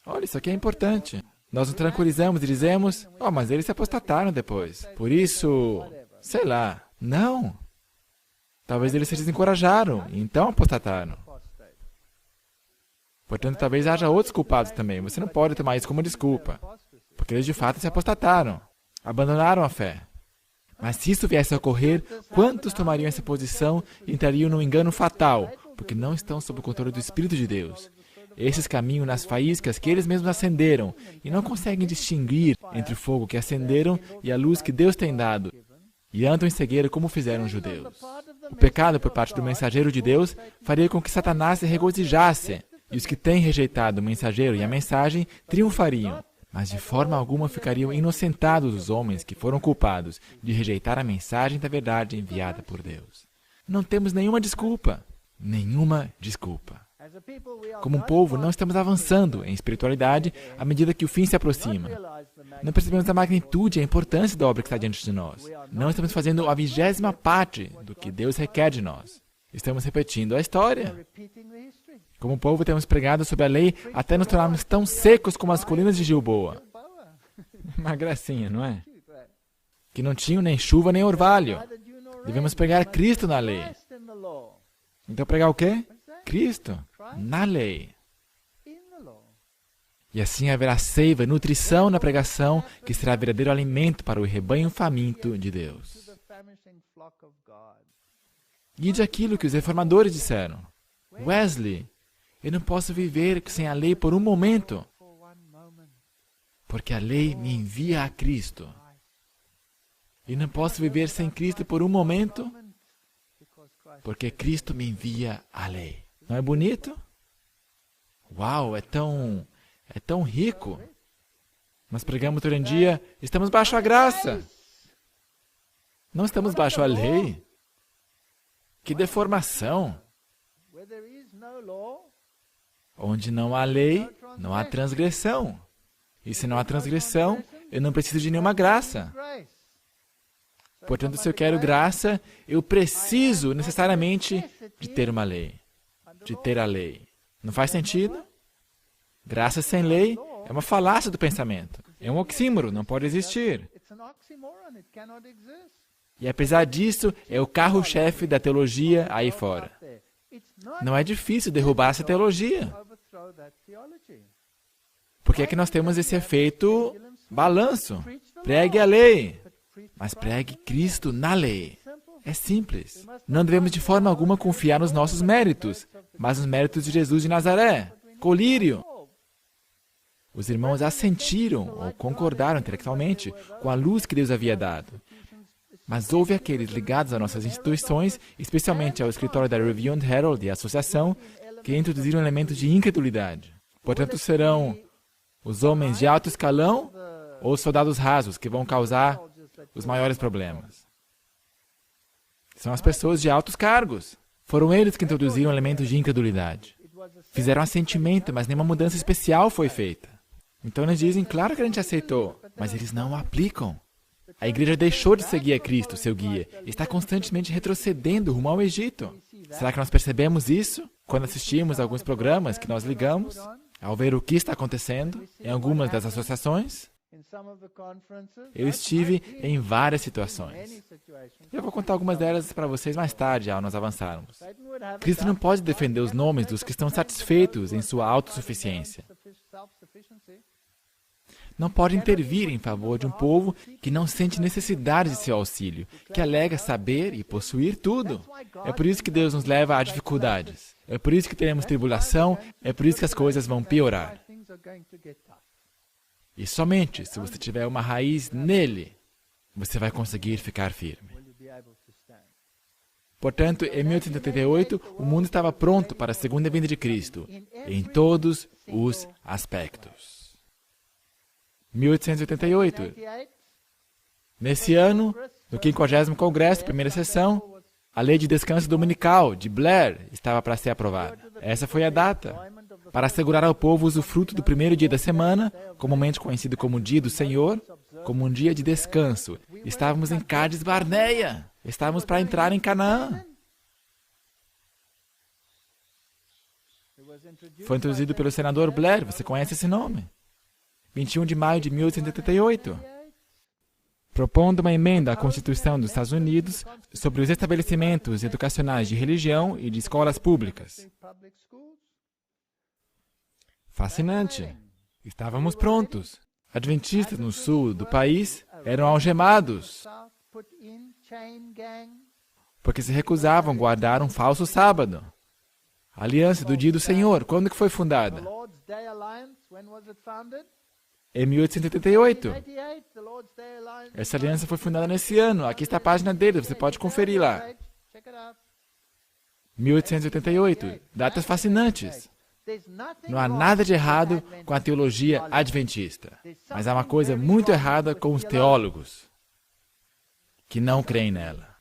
Olha, isso aqui é importante. Nós nos tranquilizamos e dizemos, mas eles se apostataram depois. Por isso, sei lá, não. Talvez eles se desencorajaram e então apostataram. Portanto, talvez haja outros culpados também. Você não pode tomar isso como desculpa, porque eles de fato se apostataram, abandonaram a fé. Mas se isso viesse a ocorrer, quantos tomariam essa posição e entrariam num engano fatal, porque não estão sob o controle do Espírito de Deus? Esses caminham nas faíscas que eles mesmos acenderam e não conseguem distinguir entre o fogo que acenderam e a luz que Deus tem dado, e andam em cegueira como fizeram os judeus. O pecado por parte do mensageiro de Deus faria com que Satanás se regozijasse, e os que têm rejeitado o mensageiro e a mensagem triunfariam. Mas de forma alguma ficariam inocentados os homens que foram culpados de rejeitar a mensagem da verdade enviada por Deus. Não temos nenhuma desculpa. Nenhuma desculpa. Como um povo, não estamos avançando em espiritualidade à medida que o fim se aproxima. Não percebemos a magnitude e a importância da obra que está diante de nós. Não estamos fazendo a 20ª parte do que Deus requer de nós. Estamos repetindo a história. Como povo, temos pregado sobre a lei até nos tornarmos tão secos como as colinas de Gilboa. Uma gracinha, não é? Que não tinham nem chuva nem orvalho. Devemos pregar Cristo na lei. Então pregar o quê? Cristo na lei. E assim haverá seiva e nutrição na pregação, que será verdadeiro alimento para o rebanho faminto de Deus. E de aquilo que os reformadores disseram. Wesley, eu não posso viver sem a lei por um momento, porque a lei me envia a Cristo. E não posso viver sem Cristo por um momento, porque Cristo me envia a lei. Não é bonito? Uau, é tão rico. Nós pregamos durante o dia, estamos baixo a graça. Não estamos baixo a lei. Que deformação. Onde não há lei, não há transgressão. E se não há transgressão, eu não preciso de nenhuma graça. Portanto, se eu quero graça, eu preciso necessariamente de ter uma lei. De ter a lei. Não faz sentido? Graça sem lei é uma falácia do pensamento. É um oxímoro, não pode existir. E apesar disso, é o carro-chefe da teologia aí fora. Não é difícil derrubar essa teologia. Porque é que nós temos esse efeito balanço. Pregue a lei, mas pregue Cristo na lei. É simples. Não devemos de forma alguma confiar nos nossos méritos, mas nos méritos de Jesus de Nazaré. Colírio. Os irmãos assentiram ou concordaram intelectualmente com a luz que Deus havia dado. Mas houve aqueles ligados a nossas instituições, especialmente ao escritório da Review and Herald e à associação, que introduziram elementos de incredulidade. Portanto, serão os homens de alto escalão ou os soldados rasos que vão causar os maiores problemas. São as pessoas de altos cargos. Foram eles que introduziram elementos de incredulidade. Fizeram assentimento, mas nenhuma mudança especial foi feita. Então eles dizem, claro que a gente aceitou, mas eles não o aplicam. A igreja deixou de seguir a Cristo, seu guia, e está constantemente retrocedendo rumo ao Egito. Será que nós percebemos isso quando assistimos a alguns programas que nós ligamos, ao ver o que está acontecendo em algumas das associações? Eu estive em várias situações. Eu vou contar algumas delas para vocês mais tarde, ao nós avançarmos. Cristo não pode defender os nomes dos que estão satisfeitos em sua autossuficiência. Não pode intervir em favor de um povo que não sente necessidade de seu auxílio, que alega saber e possuir tudo. É por isso que Deus nos leva a dificuldades. É por isso que teremos tribulação, é por isso que as coisas vão piorar. E somente se você tiver uma raiz nele, você vai conseguir ficar firme. Portanto, em 1888, o mundo estava pronto para a segunda vinda de Cristo, em todos os aspectos. 1888. Nesse ano, no 50º Congresso, primeira sessão, a Lei de Descanso Dominical, de Blair, estava para ser aprovada. Essa foi a data. Para assegurar ao povo o usufruto do primeiro dia da semana, comumente conhecido como Dia do Senhor, como um dia de descanso. Estávamos em Cádiz Barneia. Estávamos para entrar em Canaã. Foi introduzido pelo senador Blair. Você conhece esse nome? 21 de maio de 1888. Propondo uma emenda à Constituição dos Estados Unidos sobre os estabelecimentos educacionais de religião e de escolas públicas. Fascinante. Estávamos prontos. Adventistas no sul do país eram algemados porque se recusavam a guardar um falso sábado. A Aliança do Dia do Senhor, quando que foi fundada? Em 1888. Essa aliança foi fundada nesse ano. Aqui está a página dele, você pode conferir lá. 1888. Datas fascinantes. Não há nada de errado com a teologia adventista, mas há uma coisa muito errada com os teólogos que não creem nela.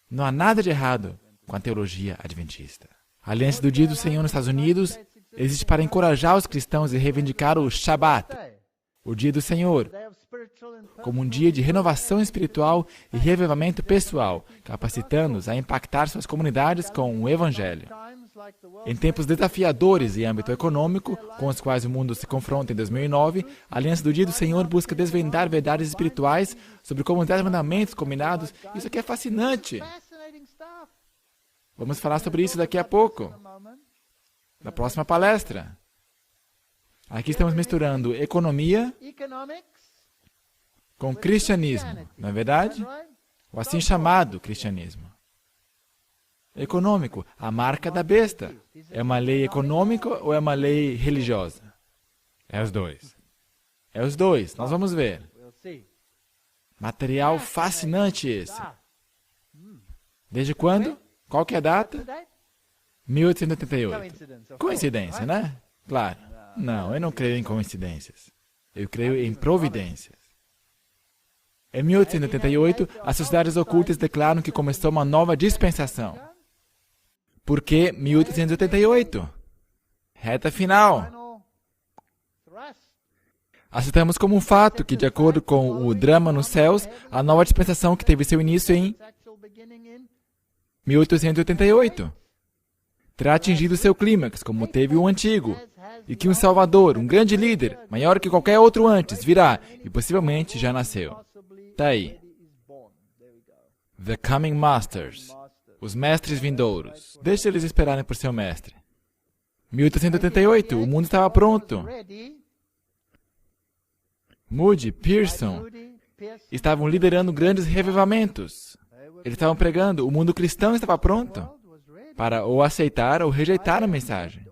Não há nada de errado com a teologia adventista. A Aliança do Dia do Senhor nos Estados Unidos existe para encorajar os cristãos e reivindicar o Shabat, o Dia do Senhor, como um dia de renovação espiritual e reavivamento pessoal, capacitando-os a impactar suas comunidades com o Evangelho. Em tempos desafiadores em âmbito econômico, com os quais o mundo se confronta em 2009, a Aliança do Dia do Senhor busca desvendar verdades espirituais sobre como os 10 mandamentos combinados. Isso aqui é fascinante. Vamos falar sobre isso daqui a pouco, na próxima palestra. Aqui estamos misturando economia com cristianismo, não é verdade? O assim chamado cristianismo. Econômico, a marca da besta. É uma lei econômica ou é uma lei religiosa? É os dois. É os dois, nós vamos ver. Material fascinante esse. Desde quando? Qual que é a data? 1888. Coincidência, né? Claro. Não, eu não creio em coincidências. Eu creio em providências. Em 1888, as sociedades ocultas declaram que começou uma nova dispensação. Por que 1888? Reta final. Aceitamos como um fato que, de acordo com o drama nos céus, a nova dispensação que teve seu início em 1888 terá atingido seu clímax, como teve o antigo. e que um Salvador, um grande líder, maior que qualquer outro antes, virá e possivelmente já nasceu. Está aí. The Coming Masters. Os mestres vindouros. Deixe eles esperarem por seu mestre. 1888, o mundo estava pronto. Moody, Pearson estavam liderando grandes revivamentos. Eles estavam pregando, o mundo cristão estava pronto para ou aceitar ou rejeitar a mensagem.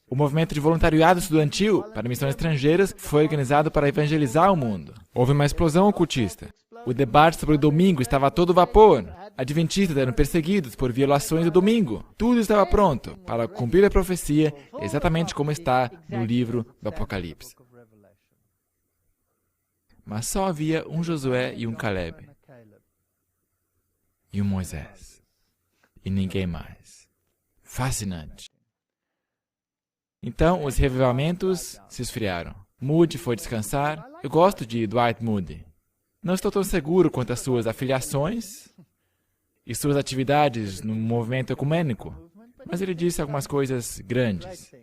O movimento de voluntariado estudantil para missões estrangeiras foi organizado para evangelizar o mundo. Houve uma explosão ocultista. O debate sobre o domingo estava a todo vapor. Adventistas eram perseguidos por violações do domingo. Tudo estava pronto para cumprir a profecia exatamente como está no livro do Apocalipse. Mas só havia um Josué e um Caleb. E um Moisés. E ninguém mais. Fascinante. Então, os revivamentos se esfriaram. Moody foi descansar. Eu gosto de Dwight Moody. Não estou tão seguro quanto às suas afiliações e suas atividades no movimento ecumênico, mas ele disse algumas coisas grandes.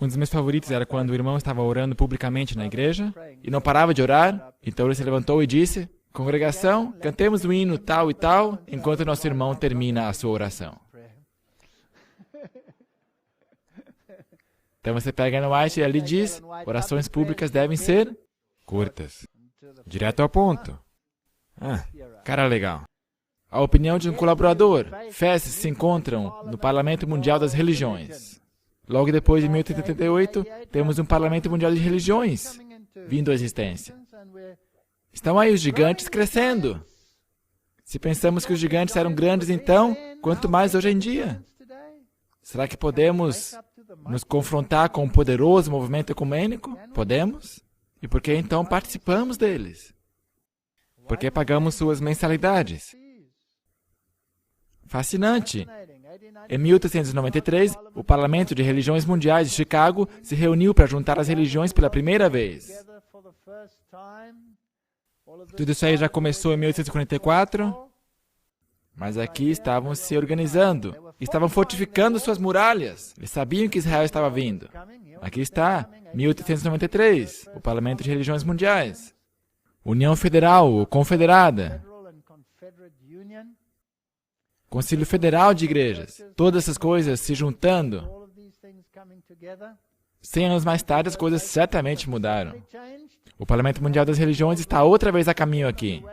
Um dos meus favoritos era quando o irmão estava orando publicamente na igreja e não parava de orar, então ele se levantou e disse: congregação, cantemos o hino tal e tal, enquanto nosso irmão termina a sua oração. Então você pega no White e ali diz: orações públicas devem ser curtas. Direto ao ponto. Cara legal. A opinião de um colaborador. Fés se encontram no Parlamento Mundial das Religiões. Logo depois de 1888, temos um Parlamento Mundial de Religiões vindo à existência. Estão aí os gigantes crescendo. Se pensamos que os gigantes eram grandes então, quanto mais hoje em dia? Será que podemos nos confrontar com um poderoso movimento ecumênico? Podemos? E por que então participamos deles? Porque pagamos suas mensalidades. Fascinante! Em 1893, o Parlamento de Religiões Mundiais de Chicago se reuniu para juntar as religiões pela primeira vez. Tudo isso aí já começou em 1844. Mas aqui estavam se organizando, estavam fortificando suas muralhas. Eles sabiam que Israel estava vindo. Aqui está, 1893, o Parlamento de Religiões Mundiais. União Federal ou Confederada. Concílio Federal de Igrejas. Todas essas coisas se juntando. 100 anos mais tarde, as coisas certamente mudaram. O Parlamento Mundial das Religiões está outra vez a caminho aqui.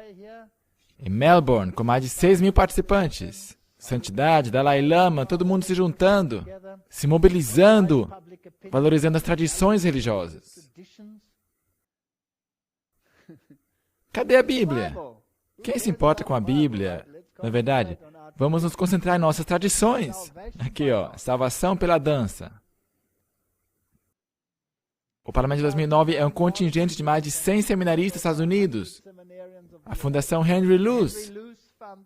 Em Melbourne, com mais de 6.000 participantes. Santidade, Dalai Lama, todo mundo se juntando, se mobilizando, valorizando as tradições religiosas. Cadê a Bíblia? Quem se importa com a Bíblia? Na verdade, vamos nos concentrar em nossas tradições. Aqui, ó, salvação pela dança. O Parlamento de 2009 é um contingente de mais de 100 seminaristas dos Estados Unidos. A Fundação Henry Luce.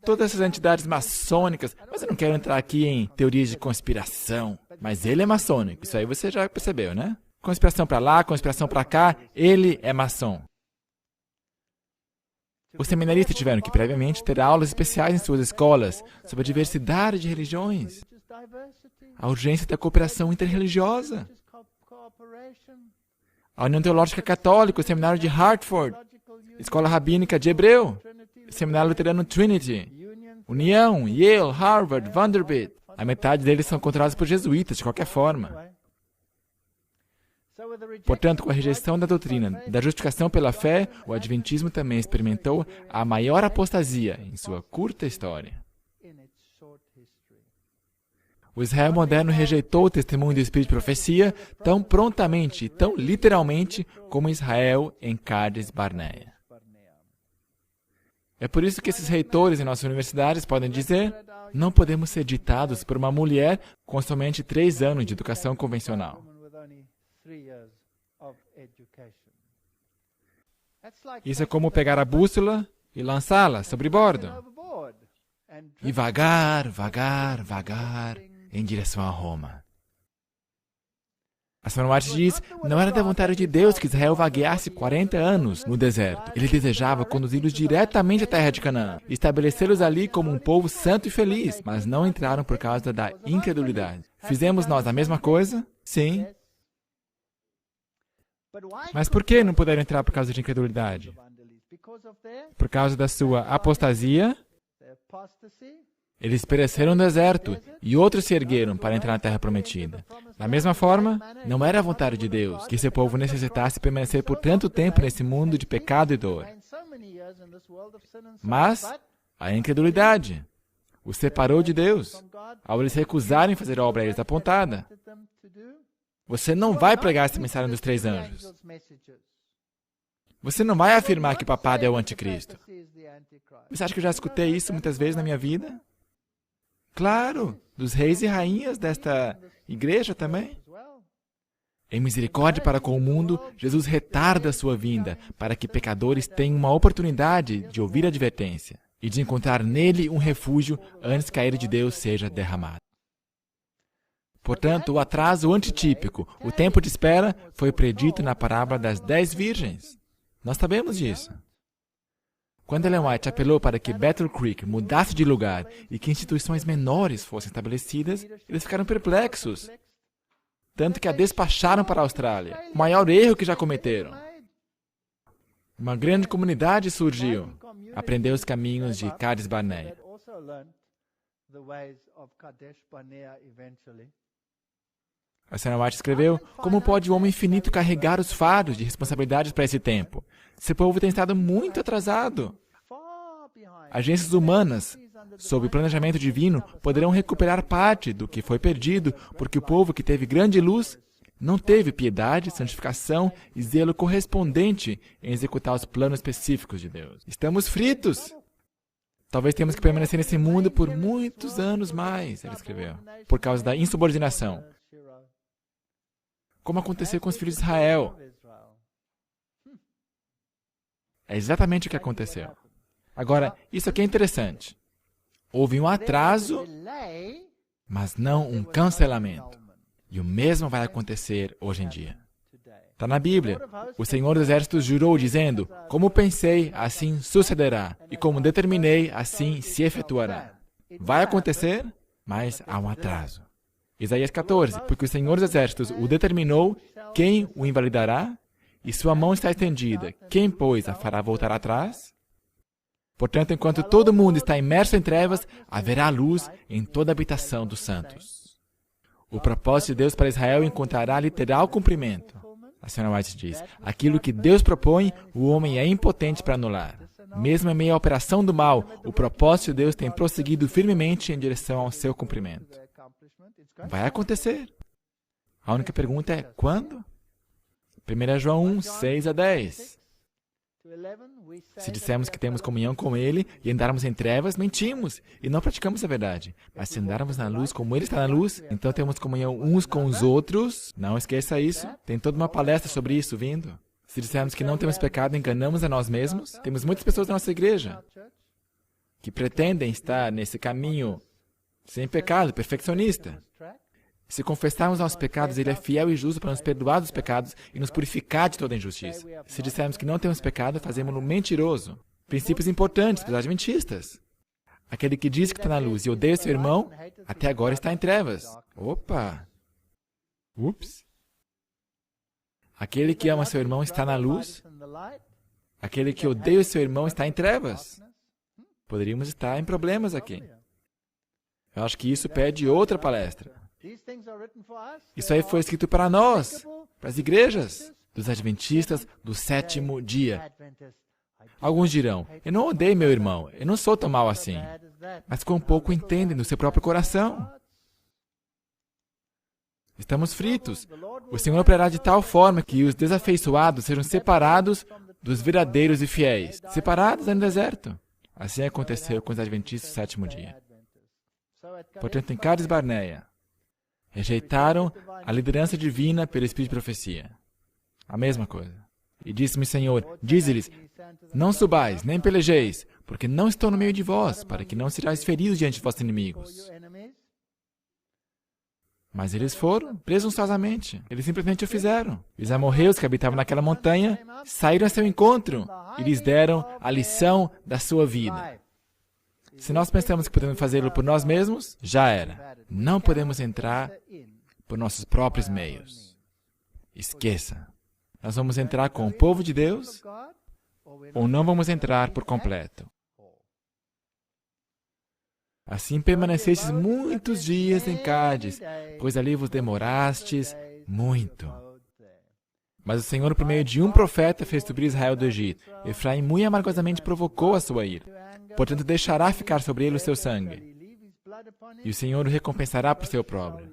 Todas essas entidades maçônicas. Mas eu não quero entrar aqui em teorias de conspiração. Mas ele é maçônico. Isso aí você já percebeu, né? Conspiração para lá, conspiração para cá. Ele é maçom. Os seminaristas tiveram que, previamente, ter aulas especiais em suas escolas sobre a diversidade de religiões. A urgência da cooperação interreligiosa. A União Teológica Católica, o Seminário de Hartford, Escola Rabínica de Hebreu, o Seminário Luterano Trinity, União, Yale, Harvard, Vanderbilt. A metade deles são controlados por jesuítas, de qualquer forma. Portanto, com a rejeição da doutrina da justificação pela fé, o Adventismo também experimentou a maior apostasia em sua curta história. O Israel moderno rejeitou o testemunho do Espírito de profecia tão prontamente e tão literalmente como Israel em Cádiz Barneia. É por isso que esses reitores em nossas universidades podem dizer: não podemos ser ditados por uma mulher com somente 3 anos de educação convencional. Isso é como pegar a bússola e lançá-la sobre bordo. E vagar, vagar, vagar, em direção a Roma. A Senhora White diz, não era da vontade de Deus que Israel vagueasse 40 anos no deserto. Ele desejava conduzi-los diretamente à terra de Canaã, estabelecê-los ali como um povo santo e feliz, mas não entraram por causa da incredulidade. Fizemos nós a mesma coisa? Sim. Mas por que não puderam entrar por causa de incredulidade? Por causa da sua apostasia. Eles pereceram no deserto e outros se ergueram para entrar na terra prometida. Da mesma forma, não era a vontade de Deus que seu povo necessitasse permanecer por tanto tempo nesse mundo de pecado e dor. Mas a incredulidade os separou de Deus ao eles recusarem fazer a obra a eles apontada. Você não vai pregar essa mensagem dos 3 anjos. Você não vai afirmar que o papado é o anticristo. Você acha que eu já escutei isso muitas vezes na minha vida? Claro, dos reis e rainhas desta igreja também. Em misericórdia para com o mundo, Jesus retarda a sua vinda, para que pecadores tenham uma oportunidade de ouvir a advertência e de encontrar nele um refúgio antes que a ira de Deus seja derramada. Portanto, o atraso antitípico, o tempo de espera, foi predito na parábola das 10 virgens. Nós sabemos disso. Quando Ellen White apelou para que Battle Creek mudasse de lugar e que instituições menores fossem estabelecidas, eles ficaram perplexos, tanto que a despacharam para a Austrália, o maior erro que já cometeram. Uma grande comunidade surgiu, aprendeu os caminhos de Cades Barnea. A Senhora White escreveu, como pode o homem infinito carregar os fardos de responsabilidades para esse tempo? Seu povo tem estado muito atrasado. Agências humanas, sob o planejamento divino, poderão recuperar parte do que foi perdido, porque o povo que teve grande luz não teve piedade, santificação e zelo correspondente em executar os planos específicos de Deus. Estamos fritos. Talvez tenhamos que permanecer nesse mundo por muitos anos mais, ele escreveu, por causa da insubordinação. Como aconteceu com os filhos de Israel. É exatamente o que aconteceu. Agora, isso aqui é interessante. Houve um atraso, mas não um cancelamento. E o mesmo vai acontecer hoje em dia. Está na Bíblia. O Senhor dos Exércitos jurou, dizendo, como pensei, assim sucederá. E como determinei, assim se efetuará. Vai acontecer, mas há um atraso. Isaías 14, porque o Senhor dos Exércitos o determinou, quem o invalidará? E sua mão está estendida, quem, pois, a fará voltar atrás? Portanto, enquanto todo mundo está imerso em trevas, haverá luz em toda a habitação dos santos. O propósito de Deus para Israel encontrará literal cumprimento. A Senhora White diz, aquilo que Deus propõe, o homem é impotente para anular. Mesmo em meio à operação do mal, o propósito de Deus tem prosseguido firmemente em direção ao seu cumprimento. Vai acontecer. A única pergunta é, quando? 1 João 1, 6 a 10. Se dissermos que temos comunhão com Ele e andarmos em trevas, mentimos e não praticamos a verdade. Mas se andarmos na luz como Ele está na luz, então temos comunhão uns com os outros. Não esqueça isso. Tem toda uma palestra sobre isso vindo. Se dissermos que não temos pecado, enganamos a nós mesmos. Temos muitas pessoas na nossa igreja que pretendem estar nesse caminho sem pecado, perfeccionista. Se confessarmos nossos pecados, Ele é fiel e justo para nos perdoar dos pecados e nos purificar de toda injustiça. Se dissermos que não temos pecado, fazemos-no mentiroso. Princípios importantes para os adventistas. Aquele que diz que está na luz e odeia seu irmão, até agora está em trevas. Opa! Ups! Aquele que ama seu irmão está na luz. Aquele que odeia seu irmão está em trevas. Poderíamos estar em problemas aqui. Eu acho que isso pede outra palestra. Isso aí foi escrito para nós, para as igrejas dos adventistas do sétimo dia. Alguns dirão, eu não odeio meu irmão, eu não sou tão mal assim. Mas quão pouco entendem no seu próprio coração. Estamos fritos. O Senhor operará de tal forma que os desafeiçoados sejam separados dos verdadeiros e fiéis. Separados no deserto. Assim aconteceu com os adventistas do sétimo dia. Portanto, em Cades Barnea, rejeitaram a liderança divina pelo Espírito de profecia. A mesma coisa. E disse-me, Senhor, dize-lhes, não subais, nem pelejeis, porque não estou no meio de vós, para que não sejais feridos diante de vossos inimigos. Mas eles foram, presunçosamente. Eles simplesmente o fizeram. Os amorreus que habitavam naquela montanha saíram a seu encontro e lhes deram a lição da sua vida. Se nós pensamos que podemos fazê-lo por nós mesmos, já era. Não podemos entrar por nossos próprios meios. Esqueça. Nós vamos entrar com o povo de Deus ou não vamos entrar por completo. Assim permanecestes muitos dias em Cádiz, pois ali vos demorastes muito. Mas o Senhor, por meio de um profeta, fez subir Israel do Egito. Efraim muito amargosamente provocou a sua ira. Portanto, deixará ficar sobre ele o seu sangue. E o Senhor o recompensará por seu opróbrio.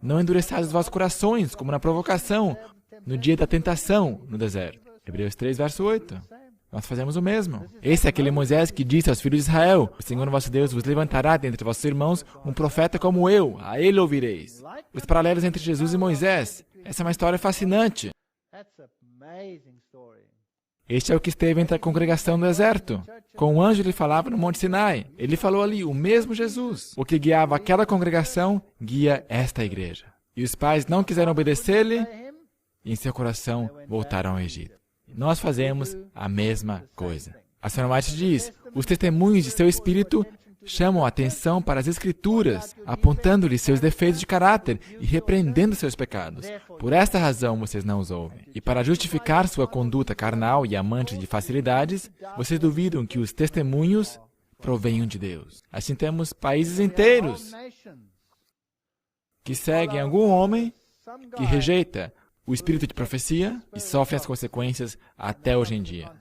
Não endureçais os vossos corações, como na provocação, no dia da tentação, no deserto. Hebreus 3, verso 8. Nós fazemos o mesmo. Esse é aquele Moisés que disse aos filhos de Israel: o Senhor vosso Deus vos levantará dentre vossos irmãos um profeta como eu, a ele ouvireis. Os paralelos entre Jesus e Moisés. Essa é uma história fascinante. Este é o que esteve entre a congregação no deserto. Com o anjo ele falava no Monte Sinai. Ele falou ali, o mesmo Jesus. O que guiava aquela congregação, guia esta igreja. E os pais não quiseram obedecer-lhe, e em seu coração voltaram ao Egito. Nós fazemos a mesma coisa. A Sra. White diz, os testemunhos de seu espírito chamam a atenção para as Escrituras, apontando-lhe seus defeitos de caráter e repreendendo seus pecados. Por esta razão vocês não os ouvem. E para justificar sua conduta carnal e amante de facilidades, vocês duvidam que os testemunhos provenham de Deus. Assim temos países inteiros que seguem algum homem que rejeita o espírito de profecia e sofre as consequências até hoje em dia.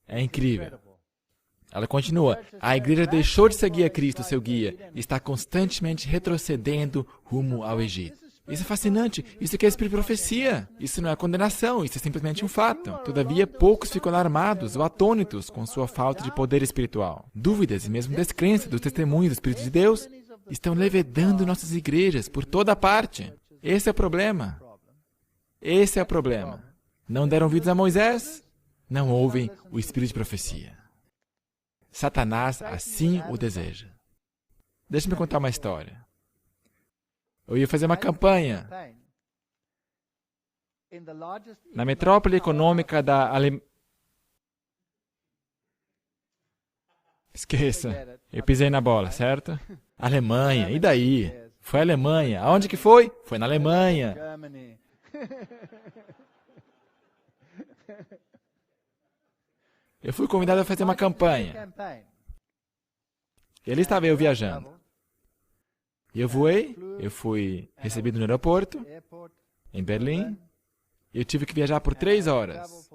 É incrível. Ela continua, a igreja deixou de seguir a Cristo, seu guia, e está constantemente retrocedendo rumo ao Egito. Isso é fascinante, isso aqui é espírito de profecia, isso não é condenação, isso é simplesmente um fato. Todavia, poucos ficam alarmados ou atônitos com sua falta de poder espiritual. Dúvidas e mesmo descrença dos testemunhos do Espírito de Deus estão levedando nossas igrejas por toda parte. Esse é o problema. Esse é o problema. Não deram ouvidos a Moisés? Não ouvem o espírito de profecia. Satanás assim o deseja. Deixa-me contar uma história. Eu ia fazer uma campanha na metrópole econômica da Alemanha. Esqueça, eu pisei na bola, certo? Alemanha, e daí? Foi a Alemanha. Aonde que foi? Foi na Alemanha. Eu fui convidado a fazer uma campanha. E ali estava eu viajando. E eu voei, eu fui recebido no aeroporto, em Berlim. E eu tive que viajar por 3 horas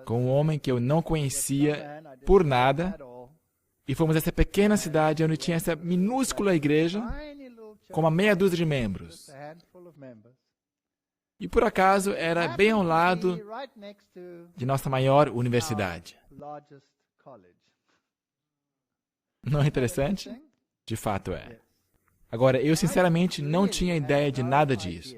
com um homem que eu não conhecia por nada. E fomos a essa pequena cidade onde tinha essa minúscula igreja com uma meia dúzia de membros. E por acaso era bem ao lado de nossa maior universidade. Não é interessante? De fato é. Agora, eu sinceramente não tinha ideia de nada disso.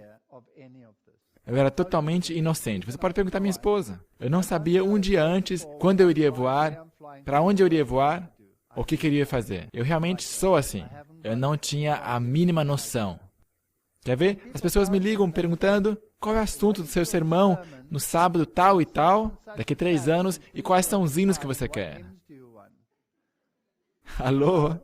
Eu era totalmente inocente. Você pode perguntar à minha esposa. Eu não sabia um dia antes quando eu iria voar, para onde eu iria voar, o que queria fazer. Eu realmente sou assim. Eu não tinha a mínima noção. Quer ver? As pessoas me ligam perguntando qual é o assunto do seu sermão no sábado tal e tal, daqui 3 anos, e quais são os hinos que você quer. Alô?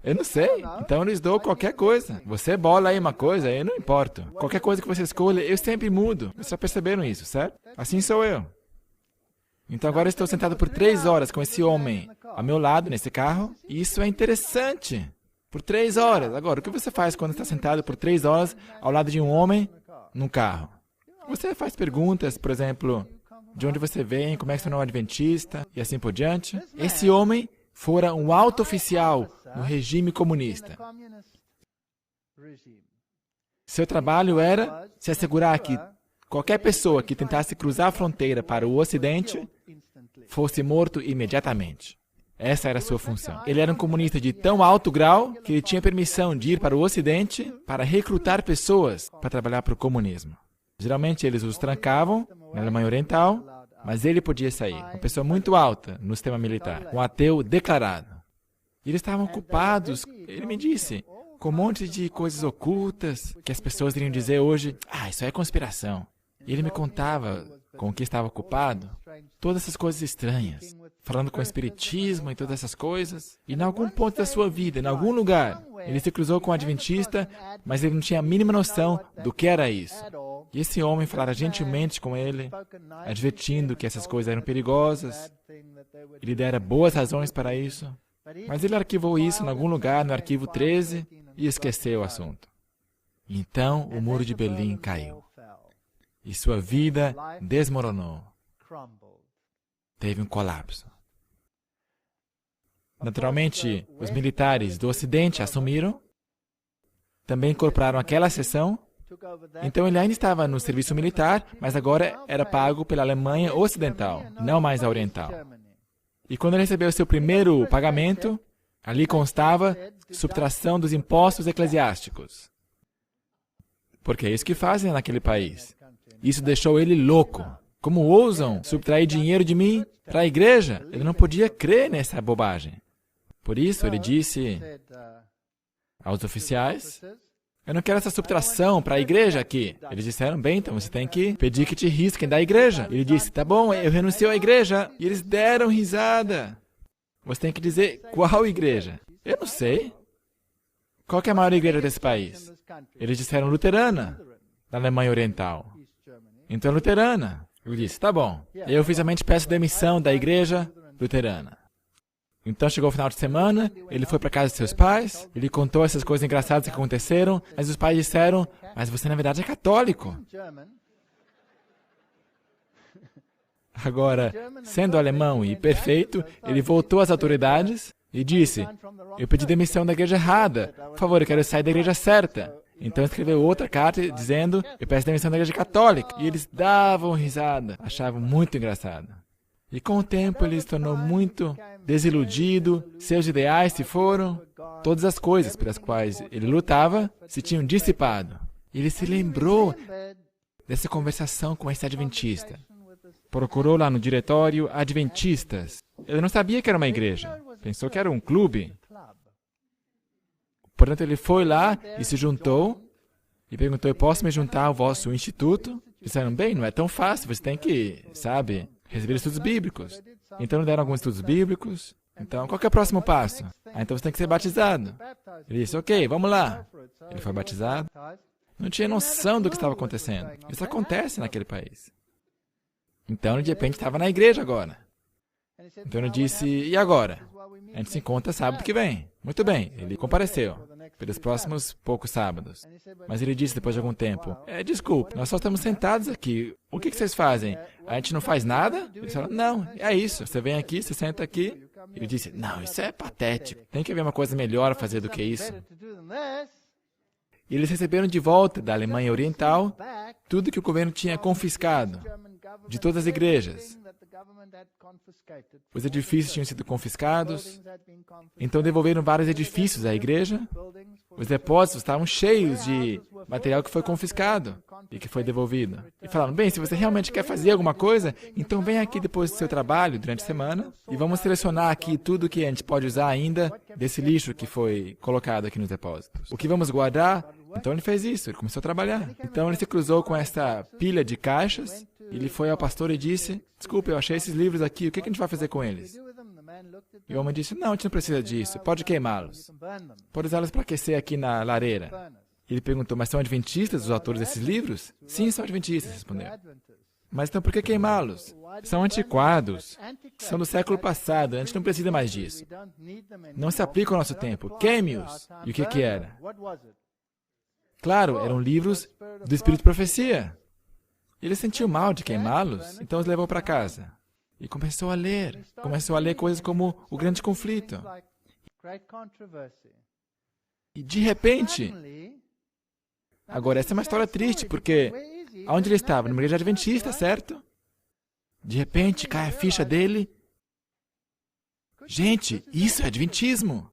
Eu não sei. Então eu lhes dou qualquer coisa. Você bola aí uma coisa, eu não importo. Qualquer coisa que você escolha, eu sempre mudo. Vocês já perceberam isso, certo? Assim sou eu. Então agora eu estou sentado por 3 horas com esse homem ao meu lado, nesse carro, e isso é interessante. Por 3 horas. Agora, o que você faz quando está sentado por 3 horas ao lado de um homem num carro? Você faz perguntas, por exemplo, de onde você vem, como é que você não é adventista, e assim por diante. Esse homem fora um alto oficial no regime comunista. Seu trabalho era se assegurar que qualquer pessoa que tentasse cruzar a fronteira para o Ocidente fosse morto imediatamente. Essa era a sua função. Ele era um comunista de tão alto grau que ele tinha permissão de ir para o Ocidente para recrutar pessoas para trabalhar para o comunismo. Geralmente eles os trancavam na Alemanha Oriental, mas ele podia sair. Uma pessoa muito alta no sistema militar, um ateu declarado. E eles estavam ocupados, ele me disse, com um monte de coisas ocultas que as pessoas iriam dizer hoje, isso é conspiração. E ele me contava com o que estava ocupado, todas essas coisas estranhas, falando com o espiritismo e todas essas coisas. E em algum ponto da sua vida, em algum lugar, ele se cruzou com um adventista, mas ele não tinha a mínima noção do que era isso. E esse homem falara gentilmente com ele, advertindo que essas coisas eram perigosas. Ele dera boas razões para isso. Mas ele arquivou isso em algum lugar, no arquivo 13, e esqueceu o assunto. Então, o muro de Berlim caiu. E sua vida desmoronou. Teve um colapso. Naturalmente, os militares do Ocidente assumiram, também incorporaram aquela seção. Então ele ainda estava no serviço militar, mas agora era pago pela Alemanha Ocidental, não mais a Oriental. E quando ele recebeu seu primeiro pagamento, ali constava subtração dos impostos eclesiásticos. Porque é isso que fazem naquele país. Isso deixou ele louco. Como ousam subtrair dinheiro de mim para a igreja? Ele não podia crer nessa bobagem. Por isso ele disse aos oficiais, eu não quero essa subtração para a igreja aqui. Eles disseram, bem, então você tem que pedir que te risquem da igreja. Ele disse, tá bom, eu renuncio à igreja. E eles deram risada. Você tem que dizer, qual igreja? Eu não sei. Qual que é a maior igreja desse país? Eles disseram, luterana, da Alemanha Oriental. Então, luterana. Eu disse, tá bom. Eu oficialmente peço demissão da igreja luterana. Então chegou o final de semana, ele foi para casa de seus pais, ele contou essas coisas engraçadas que aconteceram, mas os pais disseram, mas você na verdade é católico. Agora, sendo alemão e perfeito, ele voltou às autoridades e disse, eu pedi demissão da igreja errada, por favor, eu quero sair da igreja certa. Então escreveu outra carta dizendo, eu peço demissão da igreja católica. E eles davam risada, achavam muito engraçado. E com o tempo ele se tornou muito desiludido, seus ideais se foram, todas as coisas pelas quais ele lutava se tinham dissipado. Ele se lembrou dessa conversação com esse adventista. Procurou lá no diretório adventistas. Ele não sabia que era uma igreja, pensou que era um clube. Portanto, ele foi lá e se juntou e perguntou, eu posso me juntar ao vosso instituto? Disseram, bem, não é tão fácil, você tem que, receber estudos bíblicos. Então, deram alguns estudos bíblicos. Então, qual que é o próximo passo? Então você tem que ser batizado. Ele disse, ok, vamos lá. Ele foi batizado. Não tinha noção do que estava acontecendo. Isso acontece naquele país. Então, de repente, estava na igreja agora. Então ele disse, e agora? A gente se encontra sábado que vem. Muito bem, ele compareceu pelos próximos poucos sábados. Mas ele disse depois de algum tempo, desculpe, nós só estamos sentados aqui. O que vocês fazem? A gente não faz nada? Eles falaram, não, é isso. Você vem aqui, você senta aqui. Ele disse, não, isso é patético. Tem que haver uma coisa melhor a fazer do que isso. E eles receberam de volta da Alemanha Oriental tudo que o governo tinha confiscado de todas as igrejas. Os edifícios tinham sido confiscados, então devolveram vários edifícios à igreja. Os depósitos estavam cheios de material que foi confiscado e que foi devolvido. E falaram, bem, se você realmente quer fazer alguma coisa, então vem aqui depois do seu trabalho, durante a semana, e vamos selecionar aqui tudo que a gente pode usar ainda desse lixo que foi colocado aqui nos depósitos. O que vamos guardar? Então ele fez isso, ele começou a trabalhar. Então ele se cruzou com essa pilha de caixas. Ele foi ao pastor e disse, desculpe, eu achei esses livros aqui, o que a gente vai fazer com eles? E o homem disse, não, a gente não precisa disso, pode queimá-los. Pode usá-los para aquecer aqui na lareira. Ele perguntou, mas são adventistas os autores desses livros? Sim, são adventistas, respondeu. Mas então por que queimá-los? São antiquados, são do século passado, a gente não precisa mais disso. Não se aplica ao nosso tempo, queime-os. E o que era? Claro, eram livros do Espírito de Profecia. Ele sentiu mal de queimá-los, então os levou para casa. E começou a ler coisas como o grande conflito. E de repente, agora essa é uma história triste, porque onde ele estava? Numa igreja adventista, certo? De repente cai a ficha dele. Gente, isso é adventismo.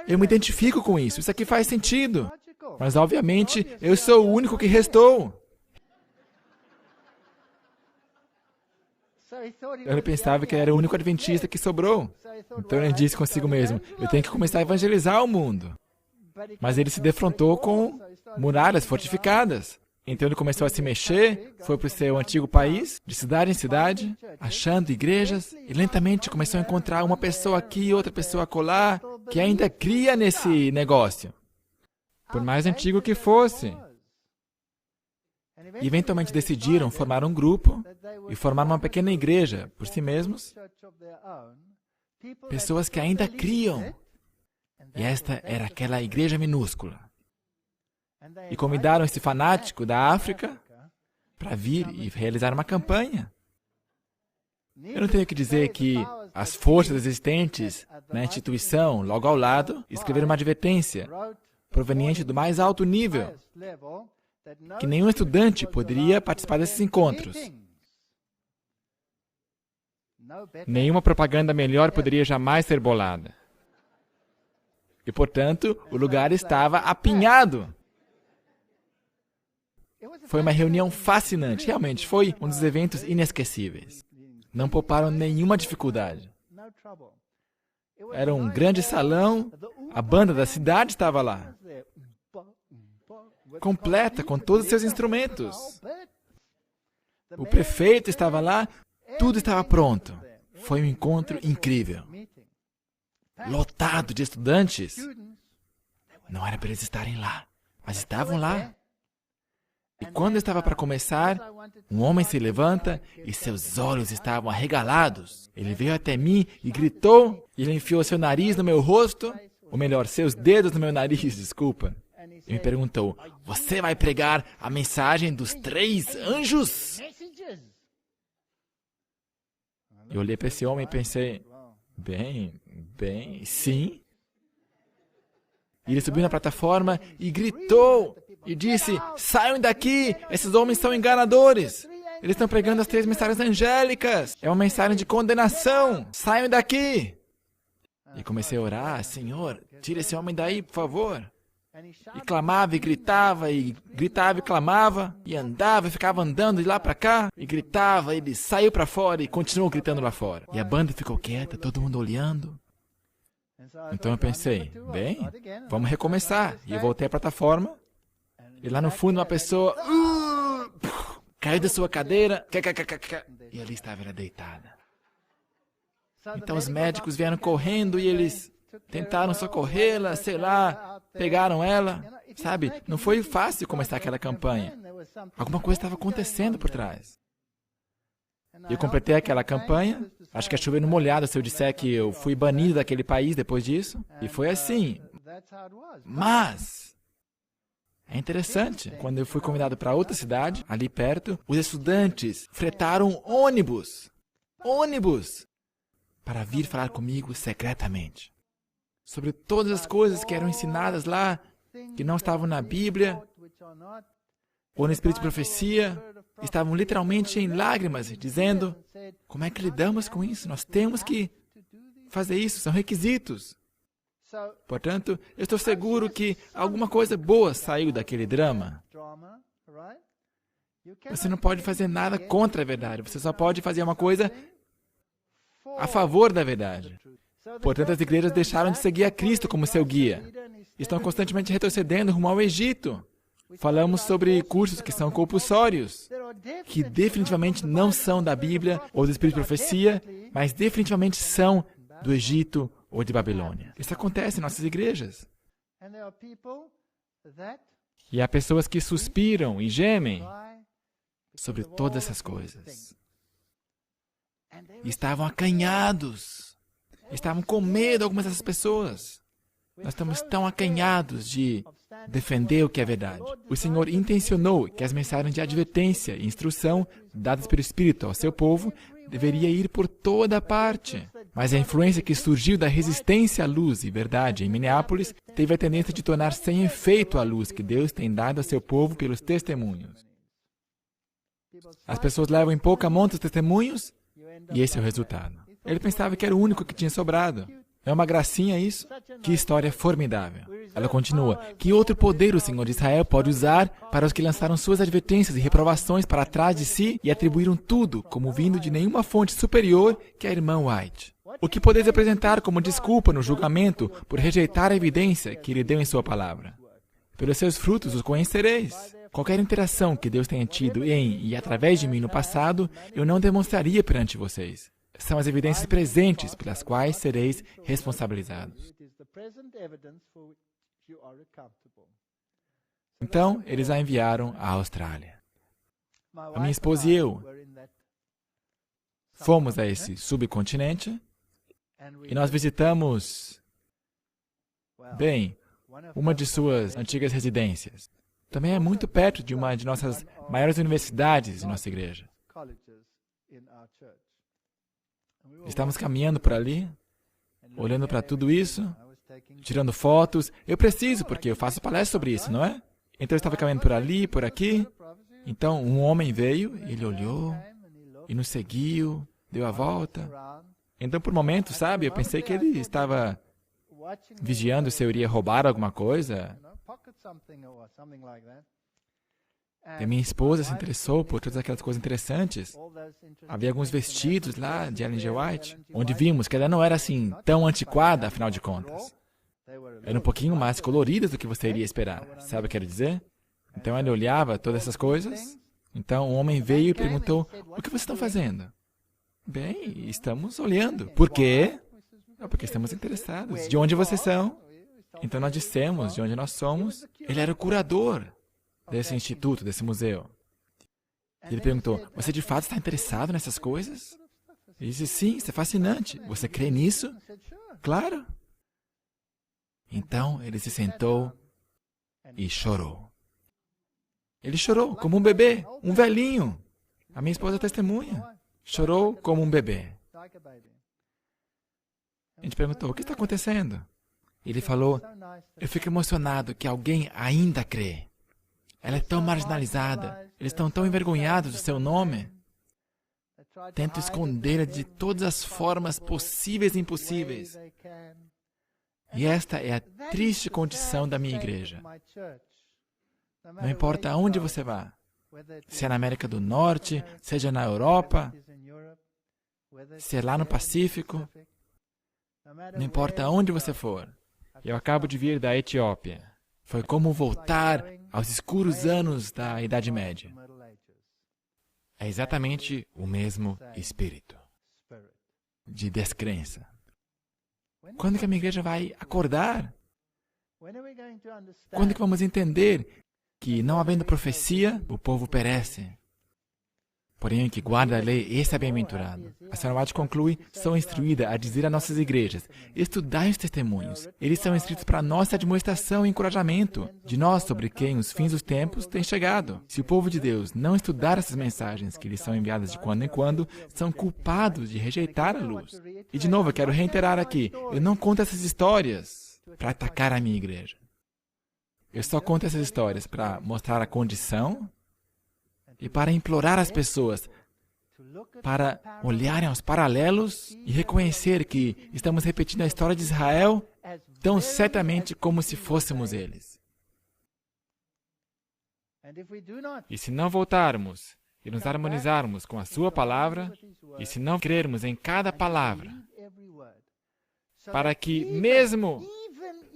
Eu me identifico com isso, isso aqui faz sentido. Mas obviamente eu sou o único que restou. Ele pensava que ele era o único adventista que sobrou. Então ele disse consigo mesmo, eu tenho que começar a evangelizar o mundo. Mas ele se defrontou com muralhas fortificadas. Então ele começou a se mexer, foi para o seu antigo país, de cidade em cidade, achando igrejas, e lentamente começou a encontrar uma pessoa aqui, outra pessoa acolá, que ainda cria nesse negócio. Por mais antigo que fosse. E eventualmente decidiram formar um grupo e formar uma pequena igreja por si mesmos. Pessoas que ainda criam. E esta era aquela igreja minúscula. E convidaram esse fanático da África para vir e realizar uma campanha. Eu não tenho que dizer que as forças existentes na instituição, logo ao lado, escreveram uma advertência proveniente do mais alto nível, que nenhum estudante poderia participar desses encontros. Nenhuma propaganda melhor poderia jamais ser bolada. E, portanto, o lugar estava apinhado. Foi uma reunião fascinante. Realmente, foi um dos eventos inesquecíveis. Não pouparam nenhuma dificuldade. Era um grande salão, a banda da cidade estava lá. Completa, com todos os seus instrumentos. O prefeito estava lá, tudo estava pronto. Foi um encontro incrível. Lotado de estudantes. Não era para eles estarem lá, mas estavam lá. E quando estava para começar, um homem se levanta e seus olhos estavam arregalados. Ele veio até mim e gritou, e ele enfiou seu nariz no meu rosto, ou melhor, seus dedos no meu nariz, desculpa. E me perguntou, você vai pregar a mensagem dos 3 anjos? Eu olhei para esse homem e pensei, bem, sim. E ele subiu na plataforma e gritou e disse, saiam daqui, esses homens são enganadores. Eles estão pregando as 3 mensagens angélicas. É uma mensagem de condenação. Saiam daqui. E comecei a orar, Senhor, tira esse homem daí, por favor. E clamava e gritava, e gritava e clamava, e andava e ficava andando de lá para cá, e gritava, ele saiu para fora e continuou gritando lá fora. E a banda ficou quieta, todo mundo olhando. Então eu pensei, bem, vamos recomeçar. E eu voltei à plataforma, e lá no fundo uma pessoa caiu da sua cadeira, e ali estava ela deitada. Então os médicos vieram correndo e eles tentaram socorrê-la, sei lá, pegaram ela, sabe? Não foi fácil começar aquela campanha. Alguma coisa estava acontecendo por trás. Eu completei aquela campanha, acho que é chover no molhado se eu disser que eu fui banido daquele país depois disso, e foi assim. Mas é interessante, quando eu fui convidado para outra cidade, ali perto, os estudantes fretaram ônibus, para vir falar comigo secretamente, sobre todas as coisas que eram ensinadas lá, que não estavam na Bíblia, ou no Espírito de Profecia, estavam literalmente em lágrimas, dizendo, como é que lidamos com isso? Nós temos que fazer isso, são requisitos. Portanto, eu estou seguro que alguma coisa boa saiu daquele drama. Você não pode fazer nada contra a verdade, você só pode fazer uma coisa a favor da verdade. Portanto, as igrejas deixaram de seguir a Cristo como seu guia. Estão constantemente retrocedendo rumo ao Egito. Falamos sobre cursos que são compulsórios, que definitivamente não são da Bíblia ou do Espírito de Profecia, mas definitivamente são do Egito ou de Babilônia. Isso acontece em nossas igrejas. E há pessoas que suspiram e gemem sobre todas essas coisas. E estavam acanhados. Estavam com medo, algumas dessas pessoas. Nós estamos tão acanhados de defender o que é verdade. O Senhor intencionou que as mensagens de advertência e instrução dadas pelo Espírito ao seu povo deveria ir por toda parte. Mas a influência que surgiu da resistência à luz e verdade em Minneapolis teve a tendência de tornar sem efeito a luz que Deus tem dado a seu povo pelos testemunhos. As pessoas levam em pouca monta os testemunhos e esse é o resultado. Ele pensava que era o único que tinha sobrado. É uma gracinha isso? Que história formidável. Ela continua. Que outro poder o Senhor de Israel pode usar para os que lançaram suas advertências e reprovações para trás de si e atribuíram tudo como vindo de nenhuma fonte superior que a irmã White? O que podeis apresentar como desculpa no julgamento por rejeitar a evidência que ele deu em sua palavra? Pelos seus frutos os conhecereis. Qualquer interação que Deus tenha tido em e através de mim no passado, eu não demonstraria perante vocês. São as evidências presentes pelas quais sereis responsabilizados. Então, eles a enviaram à Austrália. A minha esposa e eu fomos a esse subcontinente e nós visitamos, bem, uma de suas antigas residências. Também é muito perto de uma de nossas maiores universidades em nossa igreja. Estávamos caminhando por ali, olhando para tudo isso, tirando fotos. Eu preciso, porque eu faço palestra sobre isso, não é? Então eu estava caminhando por ali, por aqui. Então um homem veio, ele olhou e nos seguiu, deu a volta. Então por um momento, sabe, eu pensei que ele estava vigiando se eu iria roubar alguma coisa. E a minha esposa se interessou por todas aquelas coisas interessantes. Havia alguns vestidos lá de Ellen G. White, onde vimos que ela não era assim tão antiquada, afinal de contas. Eram um pouquinho mais coloridas do que você iria esperar. Sabe o que eu quero dizer? Então ele olhava todas essas coisas. Então um homem veio e perguntou, o que vocês estão fazendo? Bem, estamos olhando. Por quê? Porque estamos interessados. De onde vocês são? Então nós dissemos de onde nós somos. Ele era o curador desse instituto, desse museu. E ele perguntou, você de fato está interessado nessas coisas? Ele disse, sim, isso é fascinante. Você crê nisso? Claro. Então ele se sentou e chorou. Ele chorou como um bebê, um velhinho. A minha esposa testemunha. Chorou como um bebê. A gente perguntou, o que está acontecendo? Ele falou, eu fico emocionado que alguém ainda crê. Ela é tão marginalizada. Eles estão tão envergonhados do seu nome. Tentam escondê-la de todas as formas possíveis e impossíveis. E esta é a triste condição da minha igreja. Não importa aonde você vá, se é na América do Norte, seja na Europa, se é lá no Pacífico, não importa aonde você for. Eu acabo de vir da Etiópia. Foi como voltar aos escuros anos da Idade Média. É exatamente o mesmo espírito de descrença. Quando que a minha igreja vai acordar? Quando que vamos entender que, não havendo profecia, o povo perece? Porém, o que guarda a lei, esse é bem-aventurado. A Sra. White conclui, sou instruída a dizer a nossas igrejas, estudai os testemunhos. Eles são escritos para nossa admoestação e encorajamento, de nós sobre quem os fins dos tempos têm chegado. Se o povo de Deus não estudar essas mensagens que lhes são enviadas de quando em quando, são culpados de rejeitar a luz. E de novo, eu quero reiterar aqui, eu não conto essas histórias para atacar a minha igreja. Eu só conto essas histórias para mostrar a condição e para implorar as pessoas para olharem aos paralelos e reconhecer que estamos repetindo a história de Israel tão certamente como se fôssemos eles. E se não voltarmos e nos harmonizarmos com a sua palavra, e se não crermos em cada palavra, para que mesmo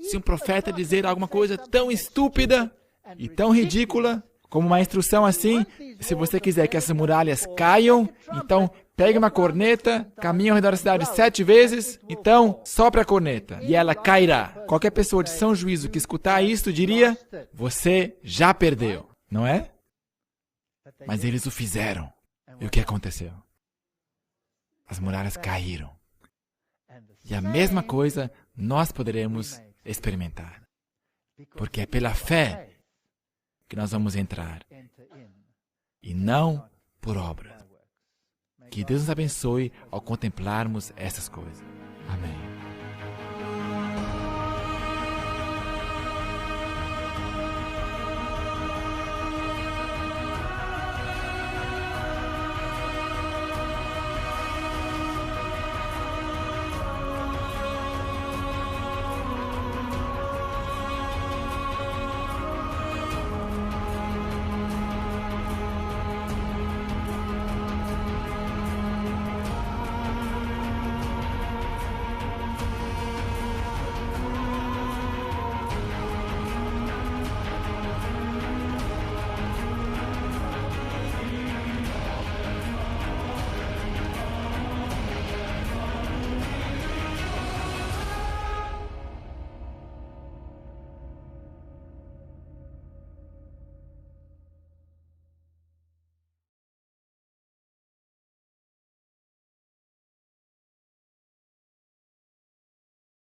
se um profeta dizer alguma coisa tão estúpida e tão ridícula, como uma instrução assim, se você quiser que essas muralhas caiam, então pegue uma corneta, caminhe ao redor da cidade 7 vezes, então sopre a corneta e ela cairá. Qualquer pessoa de são juízo que escutar isto diria, você já perdeu, não é? Mas eles o fizeram. E o que aconteceu? As muralhas caíram. E a mesma coisa nós poderemos experimentar. Porque é pela fé que nós vamos entrar, e não por obras. Que Deus nos abençoe ao contemplarmos essas coisas. Amém.